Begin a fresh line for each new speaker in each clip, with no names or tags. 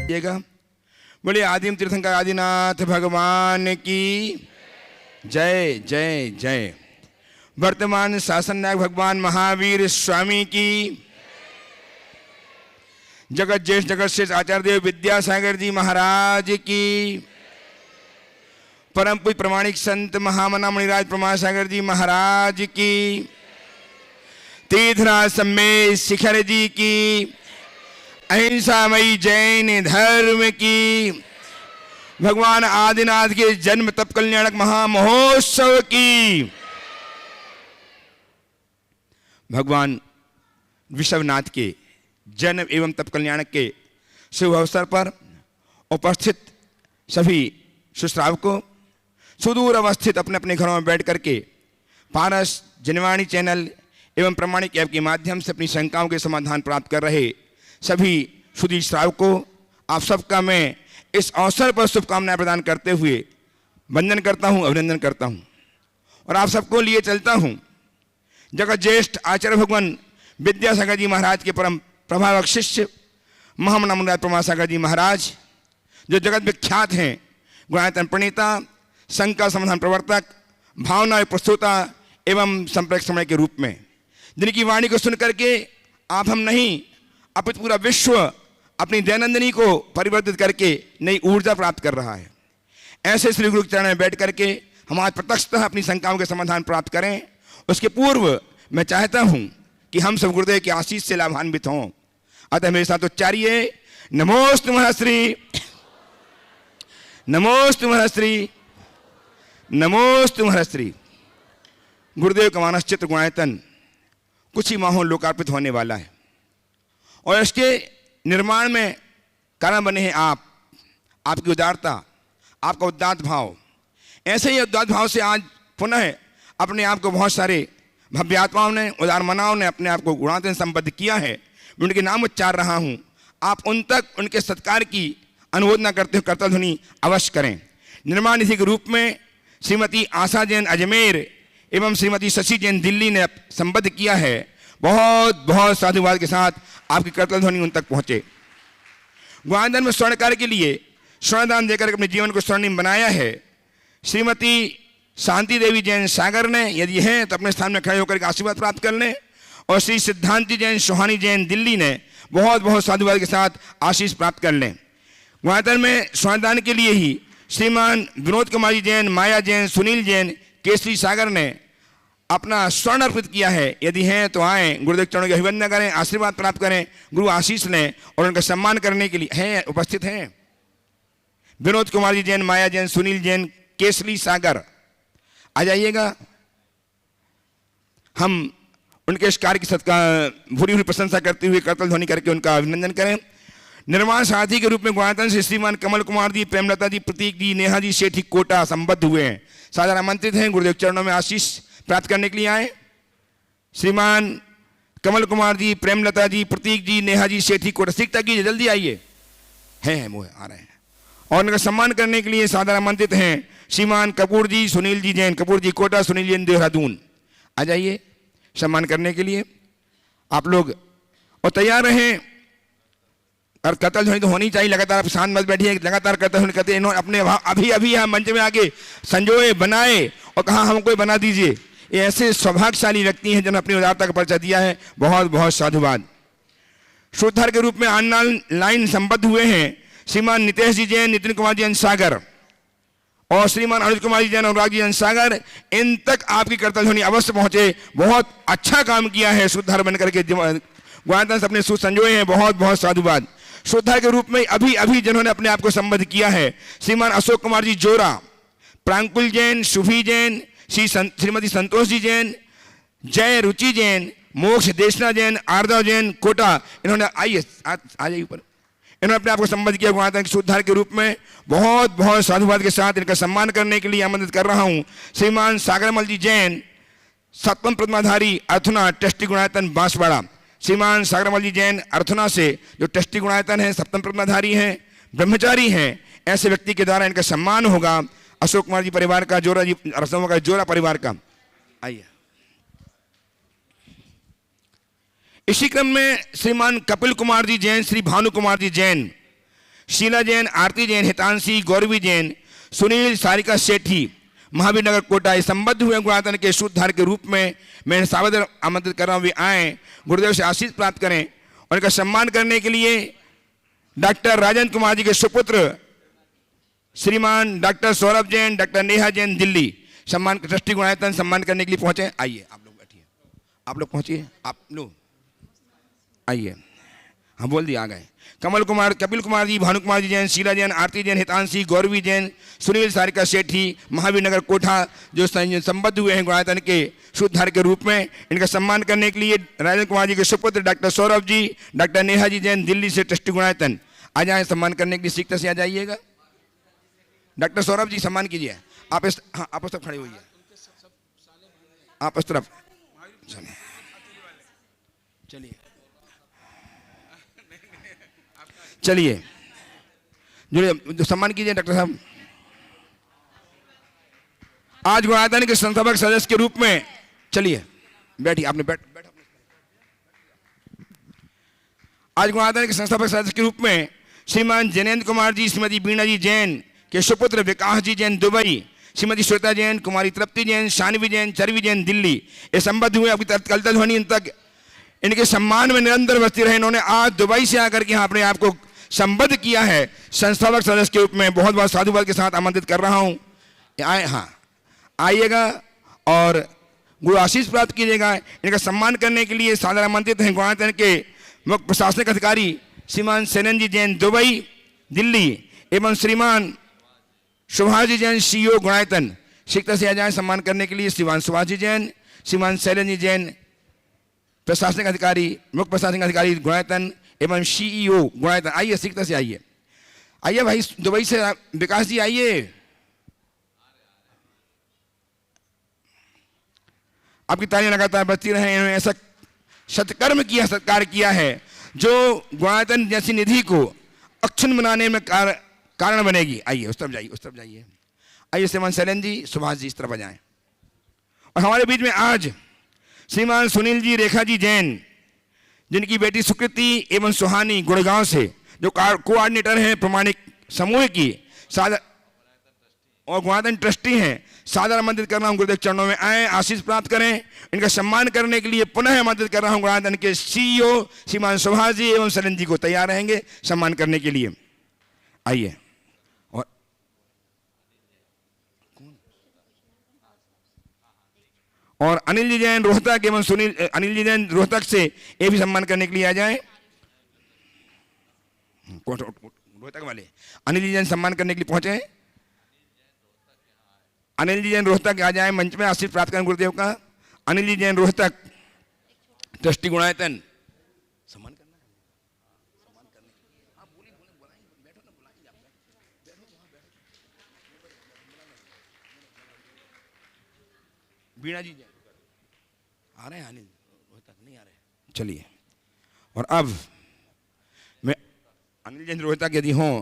बोलिए आदिम तीर्थंकर आदिनाथ भगवान की जय जय जय। वर्तमान शासन नायक भगवान महावीर स्वामी की, जगत ज्येष्ठ जगत श्रेष्ठ आचार्य देव विद्यासागर जी महाराज की, परम पूज्य प्रमाणिक संत महामना मुनिराज प्रमासागर जी महाराज की, तीर्थराज सम्मेद शिखर जी की, अहिंसामयी जैन धर्म की, भगवान आदिनाथ के जन्म तप कल्याणक महामहोत्सव की, भगवान विश्वनाथ के जन्म एवं तप कल्याणक के शुभ अवसर पर उपस्थित सभी सुश्रावकों, सुदूर अवस्थित अपने अपने घरों में बैठ करके पारस जनवाणी चैनल एवं प्रमाणिक ऐप के माध्यम से अपनी शंकाओं के समाधान प्राप्त कर रहे सभी सुधी श्रावकों, आप सबका मैं इस अवसर पर शुभकामनाएं प्रदान करते हुए वंदन करता हूं, अभिनंदन करता हूं और आप सबको लिए चलता हूं जगत ज्येष्ठ आचार्य भगवान विद्यासागर जी महाराज के परम प्रभावक शिष्य महामना मुनिराज प्रमासागर जी महाराज, जो जगत विख्यात हैं गुणायतन प्रणेता, शंका समाधान प्रवर्तक, भावना प्रस्तुता एवं संपर्क समय के रूप में, जिनकी वाणी को सुन करके आप हम नहीं अपितु पूरा विश्व अपनी दैनंदिनी को परिवर्तित करके नई ऊर्जा प्राप्त कर रहा है। ऐसे श्री गुरु के चरण में बैठ करके हम आज प्रत्यक्षतः अपनी शंकाओं के समाधान प्राप्त करें। उसके पूर्व मैं चाहता हूं कि हम सब गुरुदेव की आशीष से लाभान्वित हों। अतः मेरे साथ उच्चारिए नमोस्तु महश्री, नमोस्तु महश्री, नमोस्तु महश्री। गुरुदेव का मानस चित्र गुणायतन कुछ ही माहों लोकार्पित होने वाला है और इसके निर्माण में कारण बने हैं आप, आपकी उदारता, आपका उदात्त भाव। ऐसे ही उदात्त भाव से आज पुनः अपने आप को बहुत सारे भव्यात्माओं ने, उदार मनाओं ने अपने आप को गुणायतन संबद्ध किया है। मैं उनके नाम उच्चार रहा हूं, आप उन तक उनके सत्कार की अनुमोदना करते हुए कर्तव्य ध्वनि अवश्य करें। निर्माण निधि के रूप में श्रीमती आशा जैन अजमेर एवं श्रीमती शशि जैन दिल्ली ने संबद्ध किया है। बहुत बहुत साधुवाद के साथ आपकी कर्तव्य ध्वनि उन तक पहुंचे। गुणायतन में स्वर्ण कार्य के लिए स्वर्णदान देकर अपने जीवन को स्वर्णिम बनाया है श्रीमती शांति देवी जैन सागर ने। यदि हैं तो अपने स्थान में खड़े होकर आशीर्वाद प्राप्त कर लें। और श्री सिद्धांति जैन सोहानी जैन दिल्ली ने बहुत बहुत साधुवाद के साथ आशीष प्राप्त कर लें। गुणायतन में स्वर्णदान के लिए ही श्रीमान विनोद कुमार जी जैन, माया जैन, सुनील जैन, केसरी सागर ने अपना स्वर्ण अर्पित किया है। यदि हैं तो आए, गुरुदेव चरणों की अभिवंदना करें, आशीर्वाद प्राप्त करें, गुरु आशीष लें और उनका सम्मान करने के लिए हैं, उपस्थित हैं विनोद कुमार जी जैन, माया जैन, सुनील जैन, केसरी सागर। आ जाइएगा, हम उनके इस कार्य की भूरी भूरी प्रशंसा करते हुए कर्तव्य ध्वनि करके उनका अभिनंदन करें। निर्माण सारथी के रूप में गुणायतन से श्रीमान कमल कुमार जी, प्रेमलता जी, प्रतीक जी, नेहा जी सेठी कोटा संबद्ध हुए हैं, साधारण आमंत्रित हैं। गुरुदेव चरणों में आशीष प्राप्त करने के लिए आए। श्रीमान कमल कुमार जी, प्रेमलता जी, प्रतीक जी, नेहा जी सेठी कोटा, सीखता कीजिए, जल्दी आइए, हैं वो आ रहे हैं। और उनका सम्मान करने के लिए साधारण आमंत्रित हैं श्रीमान कपूर जी, सुनील जी जैन, कपूर जी कोटा, सुनील जैन देहरादून। आ जाइए सम्मान करने के लिए आप लोग, और तैयार रहें। और कर्तव्य ध्वनि तो होनी चाहिए लगातार, आप शांत मत बैठिए, लगातार कर्तव्य ध्वनि करते। इन्होंने अपने अभी अभी यहाँ मंच में आके संजोए, बनाए और कहा हमको बना दीजिए। ये ऐसे सौभाग्यशाली व्यक्ति हैं जिन्होंने अपनी उदारता का परिचय दिया है। बहुत बहुत साधुवाद। श्रोतार के रूप में ऑनलाइन संबद्ध हुए हैं श्रीमान नितेश जी जैन, नितिन कुमार जी सागर और श्रीमान अनुज कुमार जी जैन, अनुराग जी सागर। इन तक आपकी कर्तव्य ध्वनि अवश्य पहुंचे। बहुत अच्छा काम किया है शुद्धार बनकर के, गुणायतन से अपने सूत संजोए हैं। बहुत बहुत साधुवाद। श्रोता के रूप में अभी अभी जिन्होंने अपने आप को संबद्ध किया है श्रीमान अशोक कुमार जी जोरा, प्रांकुल जैन, शुभी जैन, श्रीमती संतोष जी जैन, जय रुचि जैन, मोक्ष देशना जैन, आरदा जैन कोटा। इन्होंने आइए आ जाइए ऊपर, इन्होंने अपने आप को संबद्ध किया गुणायतन के शुद्धार के रूप में। बहुत बहुत साधुवाद के साथ इनका सम्मान करने के लिए आमंत्रित कर रहा हूं श्रीमान सागरमल जी जैन, सप्तम प्रतिमाधारी अर्थुना ट्रस्टी गुणायतन बांसवाड़ा। श्रीमान सागरमल जी जैन अर्थुना से, जो ट्रस्टी गुणायतन है, सप्तम प्रतिमाधारी हैं, ब्रह्मचारी हैं, ऐसे व्यक्ति के द्वारा इनका सम्मान होगा। अशोक कुमार जी परिवार का, जोरा जी का, जोरा परिवार का। आइए। इसी क्रम में श्रीमान कपिल कुमार जी जैन, श्री भानु कुमार जी जैन, शीला जैन, आरती जैन, हितांशी, गौरवी जैन, सुनील, सारिका सेठी, महावीर नगर कोटा ये संबद्ध हुए गुणायतन के सूत्रधार के रूप में मैं सादर आमंत्रित कर रहा हूँ, वे आए, गुरुदेव से आशीष प्राप्त करें। और इनका सम्मान करने के लिए डॉक्टर राजेंद्र कुमार जी के सुपुत्र श्रीमान डॉक्टर सौरभ जैन, डॉक्टर नेहा जैन दिल्ली सम्मान ट्रस्टी गुणायतन सम्मान करने के लिए पहुंचे। आइए आप लोग बैठिए, आप लोग पहुंचिए, आप लोग आइए। हाँ बोल दिया, आ गए। कमल कुमार, कपिल कुमार जी, भानु कुमार जी जैन, शीला जैन, आरती जैन, हितांशी, गौरवी जैन, सुनील, सारिका सेठी, महावीर नगर कोठा जो संबद्ध हुए हैं गुणायतन के सूत्रधार के रूप में, इनका सम्मान करने के लिए राजेंद्र कुमार जी के सुपुत्र डॉक्टर सौरभ जी, डॉक्टर नेहा जी जैन दिल्ली से ट्रस्टी गुणायतन आ जाए सम्मान करने के लिए। सीखता से आ जाइएगा। डॉक्टर सौरभ जी सम्मान कीजिए। आप इस, हाँ आप उस तरफ खड़े होइए, आप इस तरफ चलिए चलिए जो सम्मान कीजिए डॉक्टर साहब। आज गुणायतन के संस्थापक सदस्य के रूप में, चलिए बैठिए, आपने बैठ। आज गुणायतन के संस्थापक सदस्य के रूप में श्रीमान जैनेन्द्र कुमार जी, श्रीमती बीणा जी जैन के सुपुत्र विकास जी जैन दुबई, श्रीमती श्वेता जैन, कुमारी तृप्ति जैन, शानवी जैन, चरवी जैन दिल्ली ये संबद्ध हुए। अभी तक कल ध्वनि तक इनके सम्मान में निरंतर बसती रहे। इन्होंने आज दुबई से आकर के यहाँ अपने आप को संबद्ध किया है संस्थापक सदस्य के रूप में। बहुत बहुत साधुवाद के साथ आमंत्रित कर रहा हूँ, आए, हाँ आइएगा और गुरु आशीष प्राप्त कीजिएगा। इनका सम्मान करने के लिए सादर आमंत्रित हैं गुणायतन के मुख्य प्रशासनिक अधिकारी श्रीमान सेनन जी जैन दुबई दिल्ली एवं श्रीमान सुभाष जी जैन CEO गुणायतन। शीघ्र से आ जाए सम्मान करने के लिए श्रीमान सुभाष जी जैन, श्रीमान शैलन जी जैन प्रशासनिक अधिकारी, मुख्य प्रशासनिक अधिकारी गुणायतन एवं CEO गुणायतन। आइए शीघ्र से आइए, आइए भाई दुबई से विकास जी आइए। आपकी तालियां लगातार बजती रहे। इन्होंने ऐसा सत्कर्म किया, सत्कार किया है जो गुणायतन जैसी निधि को अक्षुण्ण बनाने में कारण बनेगी। आइए उस तरफ जाइए, उस तरफ जाइए। आइए श्रीमान शैलन जी, सुभाष जी इस तरफ आ जाएं। और हमारे बीच में आज श्रीमान सुनील जी, रेखा जी जैन जिनकी बेटी सुकृति एवं सुहानी गुड़गांव से जो कोऑर्डिनेटर हैं प्रमाणिक समूह की सादर और गुणायतन ट्रस्टी हैं, सादर आमंत्रित कर रहा हूँ गुरुदेव चरणों में आए, आशीष प्राप्त करें। इनका सम्मान करने के लिए पुनः आमंत्रित कर रहा हूँ गुणायतन के CEO श्रीमान सुभाष जी एवं शरण जी को तैयार रहेंगे सम्मान करने के लिए। आइए। और अनिल जी जैन रोहतक एवं सुनील, अनिल जी जैन रोहतक से ये भी सम्मान करने के लिए आ जाए। रोहतक वाले अनिल जी जैन सम्मान करने के लिए पहुंचे। अनिल जी जैन रोहतक आ जाए, मंच में आशीष प्राप्त करें गुरुदेव का। अनिल जी जैन रोहतक ट्रस्टी गुणायतन सम्मान करना है, सम्मान करने आप बोलिए, बैठो ना, बुलाइए आप, बैठो बीणा जी आ रहे हैं, अनिल रोहतक नहीं आ रहे। चलिए, और अब मैं अनिल जैन रोहतक यदि हों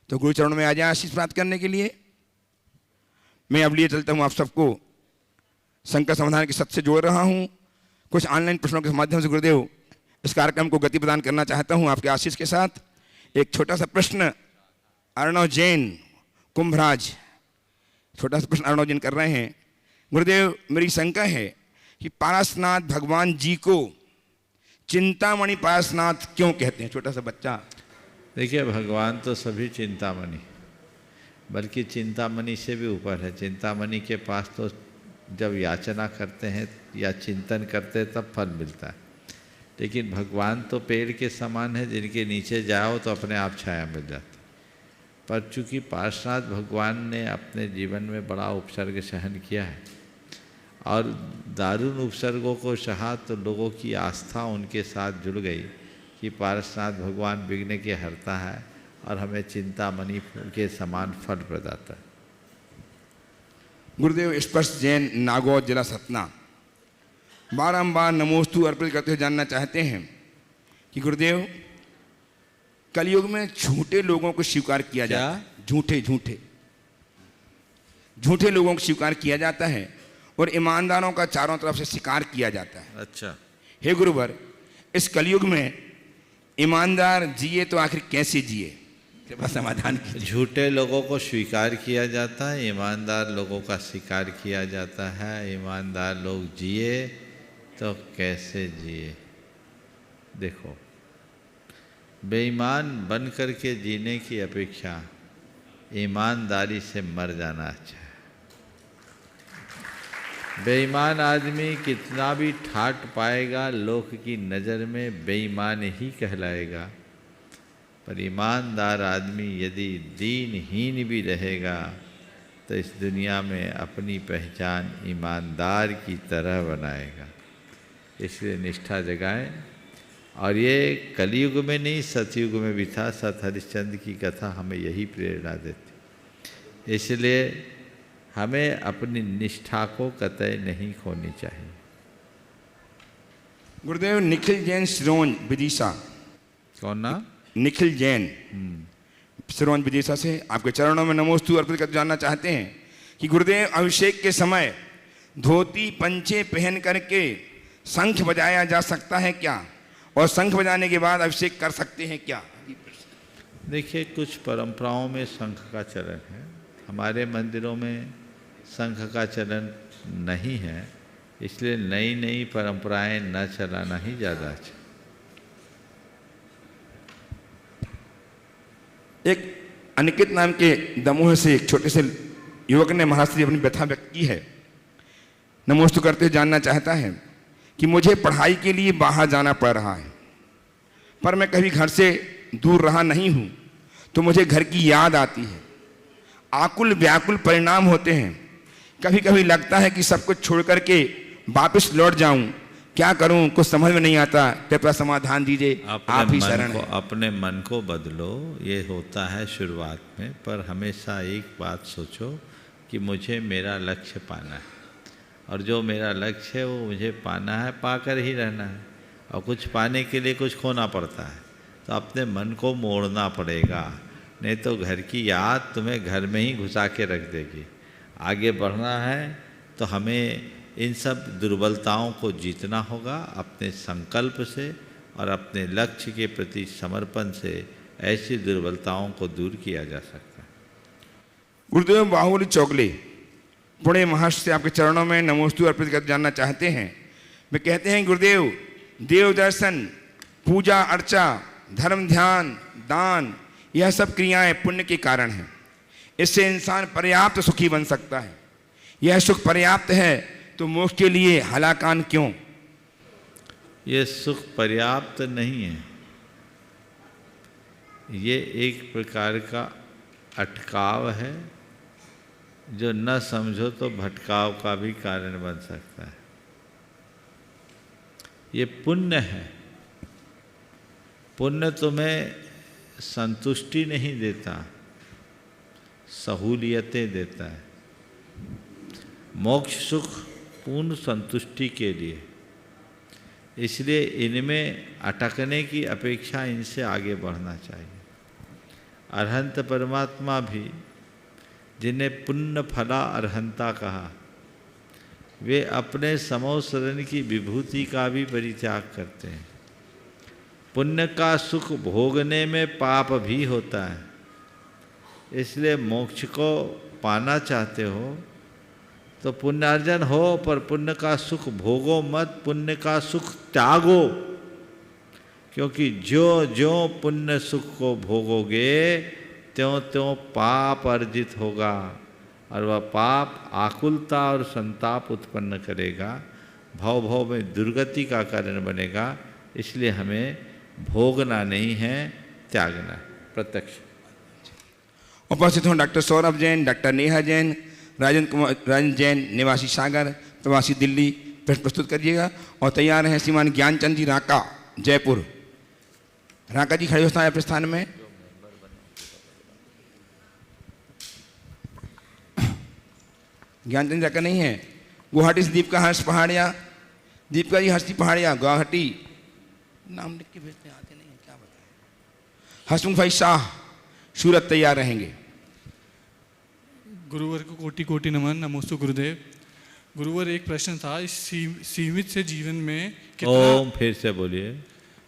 तो गुरु चरणों में आ जाए आशीष प्राप्त करने के लिए। मैं अब लिए चलता हूँ आप सबको संकट समाधान के सत्य से जोड़ रहा हूँ। कुछ ऑनलाइन प्रश्नों के माध्यम से गुरुदेव इस कार्यक्रम को गति प्रदान करना चाहता हूँ आपके आशीष के साथ। एक छोटा सा प्रश्न अर्णव जैन कुंभराज, छोटा सा प्रश्न अर्णव जैन कर रहे हैं। गुरुदेव मेरी शंका है कि पारसनाथ भगवान जी को चिंतामणि पारसनाथ क्यों कहते हैं? छोटा सा बच्चा।
देखिए, भगवान तो सभी चिंतामणि, बल्कि चिंतामणि से भी ऊपर है। चिंतामणि के पास तो जब याचना करते हैं या चिंतन करते हैं तब फल मिलता है, लेकिन भगवान तो पेड़ के समान है जिनके नीचे जाओ तो अपने आप छाया मिल जाती। पर चूँकि पार्श्वनाथ भगवान ने अपने जीवन में बड़ा उपसर्ग सहन किया है और दारुण उपसर्गों को सहा, तो लोगों की आस्था उनके साथ जुड़ गई कि पार्श्वनाथ भगवान विघ्न के हरता है और हमें चिंतामणि के समान फल प्रदाता है।
गुरुदेव स्पर्श जैन नागौर जिला सतना बारंबार नमोस्तु अर्पित करते हुए जानना चाहते हैं कि गुरुदेव कलयुग में झूठे लोगों को स्वीकार किया जाता है, झूठे लोगों को स्वीकार किया जाता है और ईमानदारों का चारों तरफ से शिकार किया जाता है।
अच्छा,
हे गुरुवर, इस कलयुग में ईमानदार जिए तो आखिर कैसे जिए? कृपा समाधान कीजिए।
झूठे लोगों को स्वीकार किया जाता है, ईमानदार लोगों का स्वीकार किया जाता है। ईमानदार लोग जिए तो कैसे जिए? देखो, बेईमान बन कर के जीने की अपेक्षा ईमानदारी से मर जाना अच्छा है। बेईमान आदमी कितना भी ठाट पाएगा, लोक की नज़र में बेईमान ही कहलाएगा। पर ईमानदार आदमी यदि दीनहीन भी रहेगा तो इस दुनिया में अपनी पहचान ईमानदार की तरह बनाएगा। इसलिए निष्ठा जगाएं। और ये कलयुग में नहीं, सतयुग में भी था। सत हरिश्चंद्र की कथा हमें यही प्रेरणा देती। इसलिए हमें अपनी निष्ठा को कतई नहीं खोनी चाहिए।
गुरुदेव, निखिल जैन सिरोंज विदिशा।
कौन ना?
निखिल जैन सिरोंज विदिशा से आपके चरणों में नमोस्तु अर्पित कर जानना चाहते हैं कि गुरुदेव, अभिषेक के समय धोती पंचे पहन करके शंख बजाया जा सकता है क्या? और शंख बजाने के बाद अभिषेक कर सकते हैं क्या?
देखिए, कुछ परंपराओं में शंख का चलन है, हमारे मंदिरों में शंख का चलन नहीं है। इसलिए नई नई परंपराएं न चलाना ही ज़्यादा अच्छा।
एक अनिकेत नाम के दमोह से एक छोटे से युवक ने महाराज से अपनी व्यथा व्यक्त की है। नमोस्तु करते जानना चाहता है कि मुझे पढ़ाई के लिए बाहर जाना पड़ रहा है, पर मैं कभी घर से दूर रहा नहीं हूँ, तो मुझे घर की याद आती है। आकुल व्याकुल परिणाम होते हैं। कभी कभी लगता है कि सब कुछ छोड़ करके वापस लौट जाऊं। क्या करूं, कुछ समझ में नहीं आता। कृपया समाधान दीजिए, आप ही शरण हैं।
अपने मन को बदलो। ये होता है शुरुआत में, पर हमेशा एक बात सोचो कि मुझे मेरा लक्ष्य पाना है, और जो मेरा लक्ष्य है वो मुझे पाना है, पाकर ही रहना है। और कुछ पाने के लिए कुछ खोना पड़ता है, तो अपने मन को मोड़ना पड़ेगा, नहीं तो घर की याद तुम्हें घर में ही घुसा के रख देगी। आगे बढ़ना है तो हमें इन सब दुर्बलताओं को जीतना होगा अपने संकल्प से और अपने लक्ष्य के प्रति समर्पण से। ऐसी दुर्बलताओं को दूर किया जा सकता है।
गुरुदेव, बाहुबली चौगले पुणे महाराष्ट्र से आपके चरणों में नमोस्तु अर्पित कर जानना चाहते हैं। वे कहते हैं, गुरुदेव, देव दर्शन, पूजा अर्चा, धर्म ध्यान, दान, यह सब क्रियाएं पुण्य के कारण हैं। इससे इंसान पर्याप्त सुखी बन सकता है। यह सुख पर्याप्त है तो मोक्ष के लिए हलाकान क्यों?
ये सुख पर्याप्त नहीं है, ये एक प्रकार का अटकाव है, जो न समझो तो भटकाव का भी कारण बन सकता है। ये पुण्य है। पुण्य तुम्हें संतुष्टि नहीं देता, सहूलियतें देता है। मोक्ष सुख पूर्ण संतुष्टि के लिए। इसलिए इनमें अटकने की अपेक्षा इनसे आगे बढ़ना चाहिए। अरहंत परमात्मा भी, जिन्हें पुण्य फला अरहंता कहा, वे अपने समोसरण की विभूति का भी परित्याग करते हैं। पुण्य का सुख भोगने में पाप भी होता है। इसलिए मोक्ष को पाना चाहते हो तो पुण्यार्जन हो, पर पुण्य का सुख भोगो मत, पुण्य का सुख त्यागो। क्योंकि जो जो पुण्य सुख को भोगोगे त्यों त्यों पाप अर्जित होगा, और वह पाप आकुलता और संताप उत्पन्न करेगा, भव भव में दुर्गति का कारण बनेगा। इसलिए हमें भोगना नहीं है, त्यागना है। प्रत्यक्ष
उपस्थित हों डॉक्टर सौरभ जैन, डॉक्टर नेहा जैन, राजन जैन निवासी सागर, प्रवासी दिल्ली। प्रश्न प्रस्तुत करिएगा। और तैयार हैं श्रीमान ज्ञानचंद जी राका, जयपुर। राका जी खड़े हो स्थान अपने स्थान में। ज्ञानचंद राका नहीं है। गुवाहाटी से दीपिका हर्ष पहाड़िया, दीपिका जी हर्षी पहाड़िया, गुवाहाटी। नाम लिख के भेजते आते नहीं है, क्या बताएं। हसमुख भाई शाह, सूरत तैयार रहेंगे।
गुरुवर को कोटि कोटि नमन। नमोस्तु गुरुदेव। गुरुवर, एक प्रश्न था, इस सीमित से जीवन में
ओम फिर से बोलिए।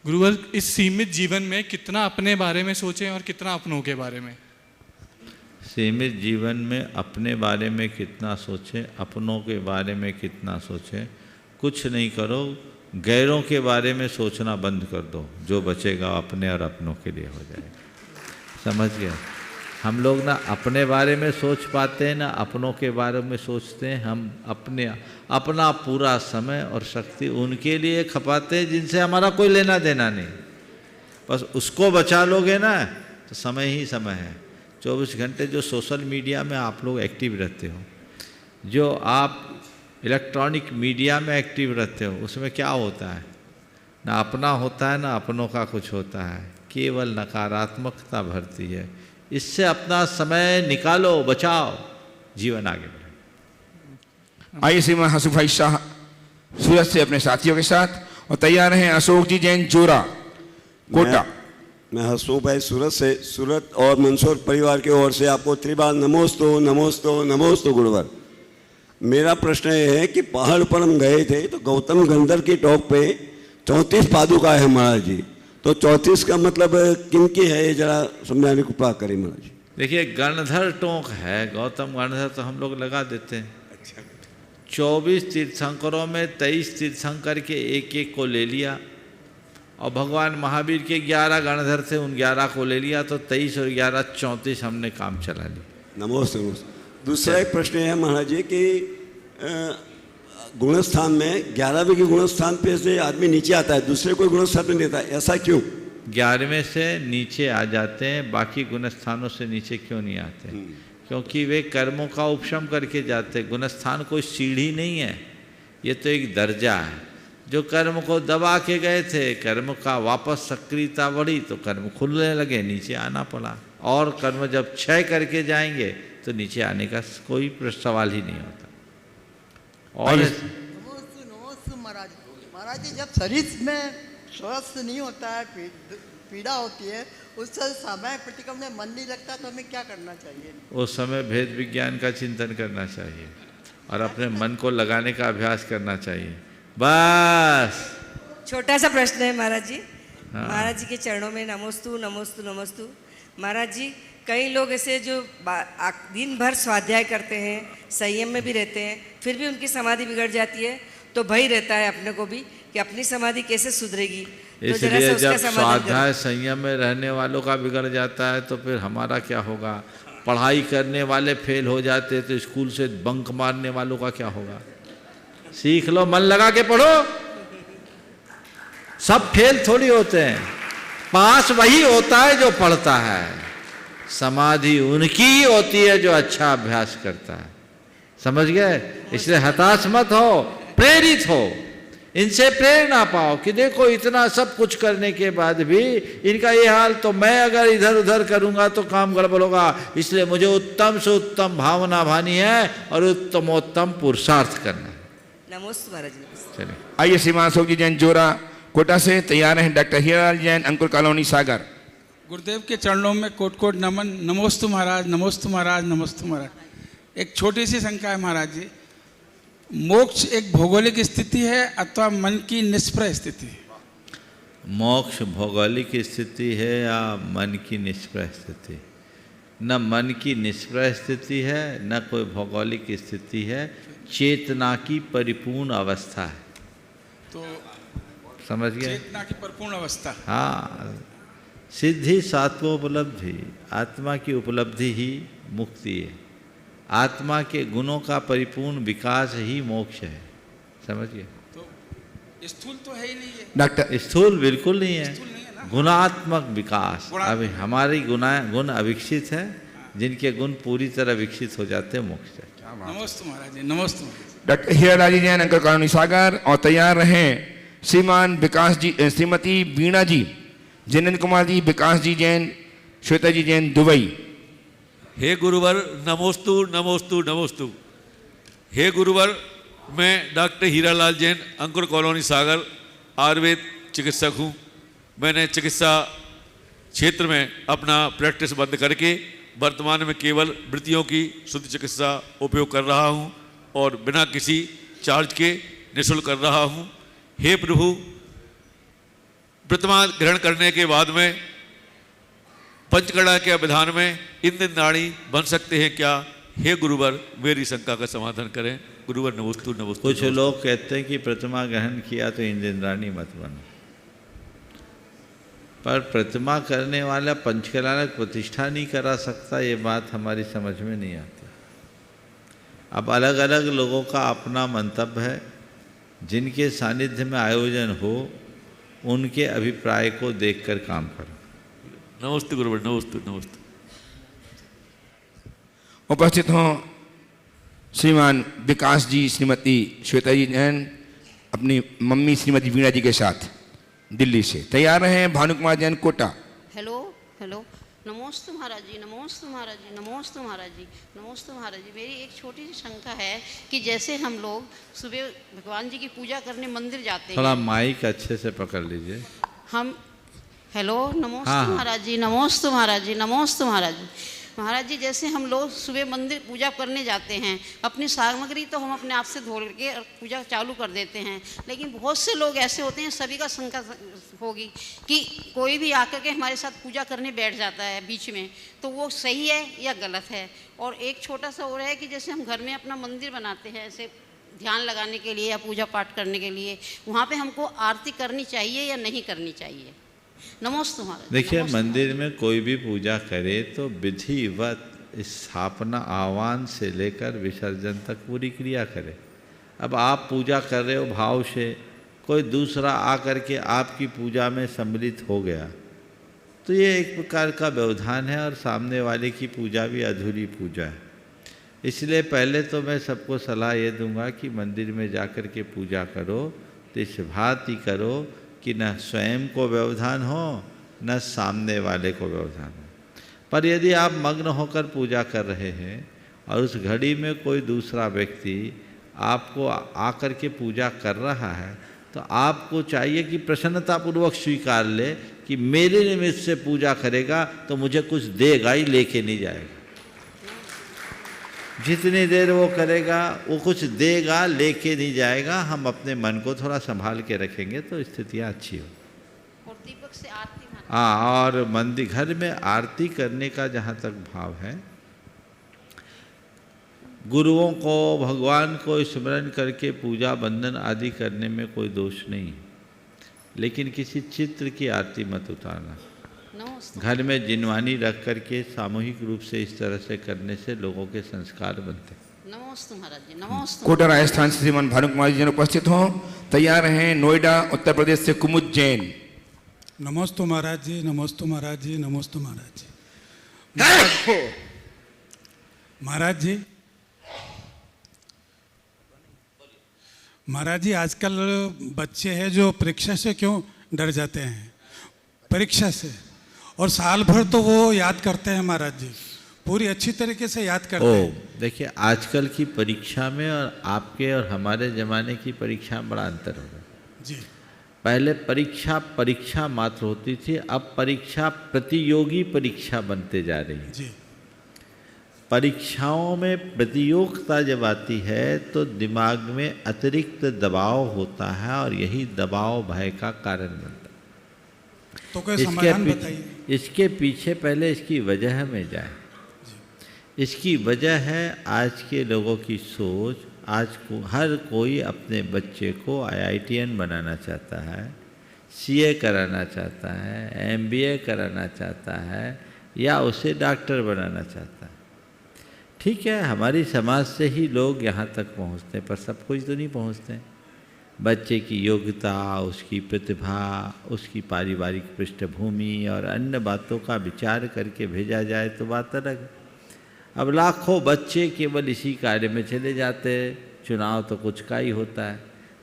गुरुवर, इस सीमित जीवन में कितना अपने बारे में सोचें और कितना अपनों के बारे में?
सीमित जीवन में अपने बारे में कितना सोचें, अपनों के बारे में कितना सोचें। कुछ नहीं करो, गैरों के बारे में सोचना बंद कर दो। जो बचेगा अपने और अपनों के लिए हो जाएगा। समझ गए? हम लोग ना अपने बारे में सोच पाते हैं ना अपनों के बारे में सोचते हैं। हम अपना पूरा समय और शक्ति उनके लिए खपाते हैं जिनसे हमारा कोई लेना देना नहीं। बस उसको बचा लोगे ना तो समय ही समय है। 24 घंटे जो सोशल मीडिया में आप लोग एक्टिव रहते हो, जो आप इलेक्ट्रॉनिक मीडिया में एक्टिव रहते हो, उसमें क्या होता है? ना अपना होता है ना अपनों का कुछ होता है, केवल नकारात्मकता भरती है। इससे अपना समय निकालो, बचाओ, जीवन आगे बढ़े।
आइए श्रीमान हसुफ भाई शाह सूरत से अपने साथियों के साथ, और तैयार हैं अशोक जी जैन जोरा कोटा।
मैं हसुफ भाई सूरत से, सूरत और मंसूर परिवार की ओर से आपको त्रिबार नमोस्तु नमोस्तु नमोस्तु गुरुवर। मेरा प्रश्न ये है कि पहाड़ पर हम गए थे तो गौतम गंधर की टॉप पे 34 पादुका है महाराज जी। तो 34 का मतलब किनकी है, ये जरा समझाने को कृपा करें महाराज जी।
देखिए, गणधर टोंक है, गौतम गणधर तो हम लोग लगा देते हैं। 24 तीर्थंकरों में 23 तीर्थंकर के एक एक को ले लिया, और भगवान महावीर के 11 गणधर थे, उन 11 को ले लिया, तो 23 और 11 34 हमने काम चला लिया।
नमोस्तु नमोस्तु। दूसरा एक प्रश्न है महाराज जी कि गुणस्थान में 11वें के गुणस्थान पे से आदमी नीचे आता है, दूसरे कोई गुणस्थान पे नहीं आता, ऐसा क्यों?
11वें से नीचे आ जाते हैं, बाकी गुणस्थानों से नीचे क्यों नहीं आते? क्योंकि वे कर्मों का उपशम करके जाते। गुणस्थान कोई सीढ़ी नहीं है, ये तो एक दर्जा है। जो कर्म को दबा के गए थे, कर्म का वापस सक्रियता बढ़ी तो कर्म खुलने लगे, नीचे आना पड़ा। और कर्म जब क्षय करके जाएंगे तो नीचे आने का कोई सवाल ही नहीं होता। और
महाराज, महाराज जी, जब शरीर में स्वस्थ नहीं होता है, पीड़ा होती है, उस समय प्रतिक्रम में मन नहीं लगता, तो हमें क्या करना चाहिए?
उस समय भेद विज्ञान का चिंतन करना चाहिए और अपने मन को लगाने का अभ्यास करना चाहिए, बस।
छोटा सा प्रश्न है महाराज जी। महाराज जी के चरणों में नमोस्तु नमोस्तु नमोस्तु। महाराज जी, कई लोग ऐसे जो दिन भर स्वाध्याय करते हैं, संयम में भी रहते हैं, फिर भी उनकी समाधि बिगड़ जाती है, तो भय रहता है अपने को भी कि अपनी समाधि कैसे सुधरेगी। तो
इसलिए जब स्वाध्याय संयम में रहने वालों का बिगड़ जाता है तो फिर हमारा क्या होगा? पढ़ाई करने वाले फेल हो जाते तो स्कूल से बंक मारने वालों का क्या होगा? सीख लो, मन लगा के पढ़ो। सब फेल थोड़ी होते हैं, पास वही होता है जो पढ़ता है। समाधि उनकी ही होती है जो अच्छा अभ्यास करता है। समझ गए? इसलिए हताश मत हो, प्रेरित हो, इनसे प्रेरणा पाओ कि देखो इतना सब कुछ करने के बाद भी इनका ये हाल, तो मैं अगर इधर उधर करूंगा तो काम गड़बड़ होगा। इसलिए मुझे उत्तम से उत्तम भावना भानी है और उत्तमोत्तम पुरुषार्थ करना है।
नमोस्तु महाराज जी।
चलिए,
आइए श्रीमान अशोक जी जैन जोरा कोटा से, तैयार हैं डॉक्टर हीरालाल जैन अंकुर कॉलोनी सागर।
गुरुदेव के चरणों में कोट कोट नमन। नमोस्तु महाराज, नमोस्तु महाराज, नमोस्तु महाराज। एक छोटी सी शंका है महाराज जी, मोक्ष एक भौगोलिक स्थिति है अथवा मन की निष्प्रह स्थिति?
मोक्ष भौगोलिक स्थिति है या मन की निष्प्रह स्थिति? न मन की निष्प्रह स्थिति है, न कोई भौगोलिक स्थिति है, चेतना की परिपूर्ण अवस्था है।
तो
समझ गए?
चेतना की परिपूर्ण अवस्था।
हाँ, सिद्धि सात्वोपलब्धि, आत्मा की उपलब्धि ही मुक्ति है। आत्मा के गुणों का परिपूर्ण विकास ही मोक्ष है। समझ गए?
तो स्थूल तो है ही नहीं है
डॉक्टर।
स्थूल बिल्कुल नहीं है,
स्थूल नहीं है ना।
गुणात्मक विकास। अभी हमारी गुण अविकसित है, जिनके गुण पूरी तरह विकसित हो जाते हैं मोक्ष है।
नमोस्तु महाराज जी, नमोस्तु।
डॉक्टर हीरालाल जी जैन अंकुर कॉलोनी सागर, और तैयार रहें श्रीमान विकास जी, श्रीमती वीणा जी, जिनेन्द्र कुमार जी, विकास जी जैन, श्वेता जी जैन दुबई।
हे गुरुवर, नमोस्तु नमोस्तु नमोस्तु। हे गुरुवर, मैं डॉक्टर हीरालाल जैन अंकुर कॉलोनी सागर आयुर्वेद चिकित्सक हूँ। मैंने चिकित्सा क्षेत्र में अपना प्रैक्टिस बंद करके वर्तमान में केवल वृत्तियों की शुद्ध चिकित्सा उपयोग कर रहा हूँ और बिना किसी चार्ज के निःशुल्क कर रहा हूँ। हे प्रभु, प्रतिमा ग्रहण करने के बाद में पंचकड़ा के विधान में इंद्र नाड़ी बन सकते हैं क्या? हे गुरुवर मेरी शंका का समाधान करें। गुरुवर नमोस्तु नमोस्तु।
कुछ लोग कहते हैं कि प्रतिमा ग्रहण किया तो इंद्राणी मत बनो, पर प्रतिमा करने वाला पंचकला प्रतिष्ठा नहीं करा सकता, ये बात हमारी समझ में नहीं आती। अब अलग अलग लोगों का अपना मंतव्य है, जिनके सानिध्य में आयोजन हो उनके अभिप्राय को देखकर काम करो।
नमस्ते गुरुवर नमस्ते नमस्ते।
उपस्थित हों श्रीमान विकास जी, श्रीमती श्वेता जी जैन अपनी मम्मी श्रीमती वीणा जी के साथ दिल्ली से। तैयार रहें भानु कुमार जैन कोटा।
हेलो हेलो, नमोस्तु महाराज जी, नमोस्तु महाराज जी, नमोस्तु महाराज जी, नमोस्तु महाराज जी। मेरी एक छोटी सी शंका है कि जैसे हम लोग सुबह भगवान जी की पूजा करने मंदिर जाते हैं,
थोड़ा माइक अच्छे से पकड़ लीजिए।
हम हेलो नमोस्तु
हाँ।
महाराज जी, नमोस्तु महाराज जी, नमोस्तु महाराज जी। महाराज जी जैसे हम लोग सुबह मंदिर पूजा करने जाते हैं, अपनी सामग्री तो हम अपने आप से धो के और पूजा चालू कर देते हैं, लेकिन बहुत से लोग ऐसे होते हैं, सभी का शंका होगी कि कोई भी आकर के हमारे साथ पूजा करने बैठ जाता है बीच में, तो वो सही है या गलत है? और एक छोटा सा और है कि जैसे हम घर में अपना मंदिर बनाते हैं ऐसे ध्यान लगाने के लिए या पूजा पाठ करने के लिए, वहाँ पे हमको आरती करनी चाहिए या नहीं करनी चाहिए? नमोस्तु महाराज।
देखिए, मंदिर में कोई भी पूजा करे तो विधिवत स्थापना आह्वान से लेकर विसर्जन तक पूरी क्रिया करे। अब आप पूजा कर रहे हो भाव से, कोई दूसरा आकर के आपकी पूजा में सम्मिलित हो गया तो ये एक प्रकार का व्यवधान है और सामने वाले की पूजा भी अधूरी पूजा है। इसलिए पहले तो मैं सबको सलाह ये दूंगा कि मंदिर में जाकर के पूजा करो तो इस भांति करो कि न स्वयं को व्यवधान हो न सामने वाले को व्यवधान हो। पर यदि आप मग्न होकर पूजा कर रहे हैं और उस घड़ी में कोई दूसरा व्यक्ति आपको आकर के पूजा कर रहा है तो आपको चाहिए कि प्रसन्नतापूर्वक स्वीकार ले कि मेरे निमित्त से पूजा करेगा तो मुझे कुछ देगा ही, लेके नहीं जाएगा। जितनी देर वो करेगा वो कुछ देगा, लेके नहीं जाएगा। हम अपने मन को थोड़ा संभाल के रखेंगे तो स्थितियाँ अच्छी हो।
और दीपक से आरती।
हाँ, और मंदिर घर में आरती करने का जहाँ तक भाव है, गुरुओं को भगवान को स्मरण करके पूजा बंधन आदि करने में कोई दोष नहीं, लेकिन किसी चित्र की आरती मत उतारना। घर में जिनवानी रख करके सामूहिक रूप से इस तरह से करने से लोगों के संस्कार बनते।
नमोस्तु महाराज जी, नमोस्तु।
कोटा राजस्थान से श्रीमान भानु कुमार जी जैन उपस्थित हों। तैयार रहें नोएडा उत्तर प्रदेश से कुमुद जैन।
नमोस्तु महाराज जी, नमोस्तु महाराज जी, नमोस्तु महाराज जी। महाराज जी आजकल बच्चे हैं जो परीक्षा से क्यों डर जाते हैं, परीक्षा से, और साल भर तो वो याद करते हैं महाराज जी, पूरी अच्छी तरीके से याद करते हैं।
देखिए, आजकल की परीक्षा में और आपके और हमारे ज़माने की परीक्षा में बड़ा अंतर होगा
जी।
पहले परीक्षा परीक्षा मात्र होती थी, अब परीक्षा प्रतियोगी परीक्षा बनते जा रही है
जी।
परीक्षाओं में प्रतियोगिता जब आती है तो दिमाग में अतिरिक्त दबाव होता है और यही दबाव भय का कारण बनता है।
तो कोई समाधान बताइए।
इसके पीछे पहले इसकी वजह में जाए। इसकी वजह है आज के लोगों की सोच। आज को हर कोई अपने बच्चे को IITN बनाना चाहता है, CA कराना चाहता है, MBA कराना चाहता है या उसे डॉक्टर बनाना चाहता है। ठीक है, हमारी समाज से ही लोग यहाँ तक पहुँचते हैं, पर सब कुछ तो नहीं पहुँचते। बच्चे की योग्यता, उसकी प्रतिभा, उसकी पारिवारिक पृष्ठभूमि और अन्य बातों का विचार करके भेजा जाए तो बात अलग है। अब लाखों बच्चे केवल इसी कार्य में चले जाते हैं, चुनाव तो कुछ का ही होता है,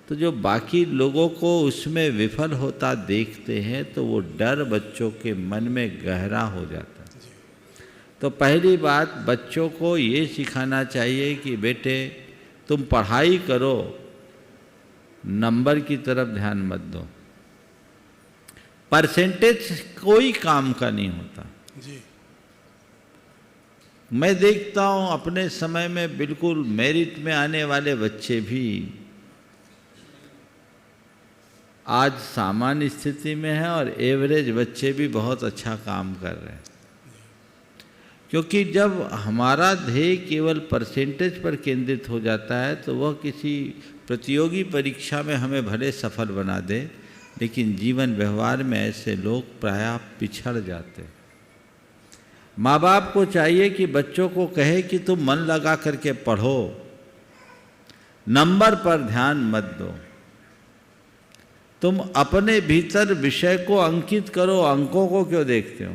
तो जो बाकी लोगों को उसमें विफल होता देखते हैं तो वो डर बच्चों के मन में गहरा हो जाता है। तो पहली बात, बच्चों को ये सिखाना चाहिए कि बेटे तुम पढ़ाई करो, नंबर की तरफ ध्यान मत दो। परसेंटेज कोई काम का नहीं होता
जी।
मैं देखता हूँ अपने समय में बिल्कुल मेरिट में आने वाले बच्चे भी आज सामान्य स्थिति में है और एवरेज बच्चे भी बहुत अच्छा काम कर रहे हैं। क्योंकि जब हमारा ध्येय केवल परसेंटेज पर केंद्रित हो जाता है तो वह किसी प्रतियोगी परीक्षा में हमें भले सफल बना दे, लेकिन जीवन व्यवहार में ऐसे लोग प्रायः पिछड़ जाते हैं। माँ बाप को चाहिए कि बच्चों को कहे कि तुम मन लगा करके पढ़ो, नंबर पर ध्यान मत दो, तुम अपने भीतर विषय को अंकित करो, अंकों को क्यों देखते हो।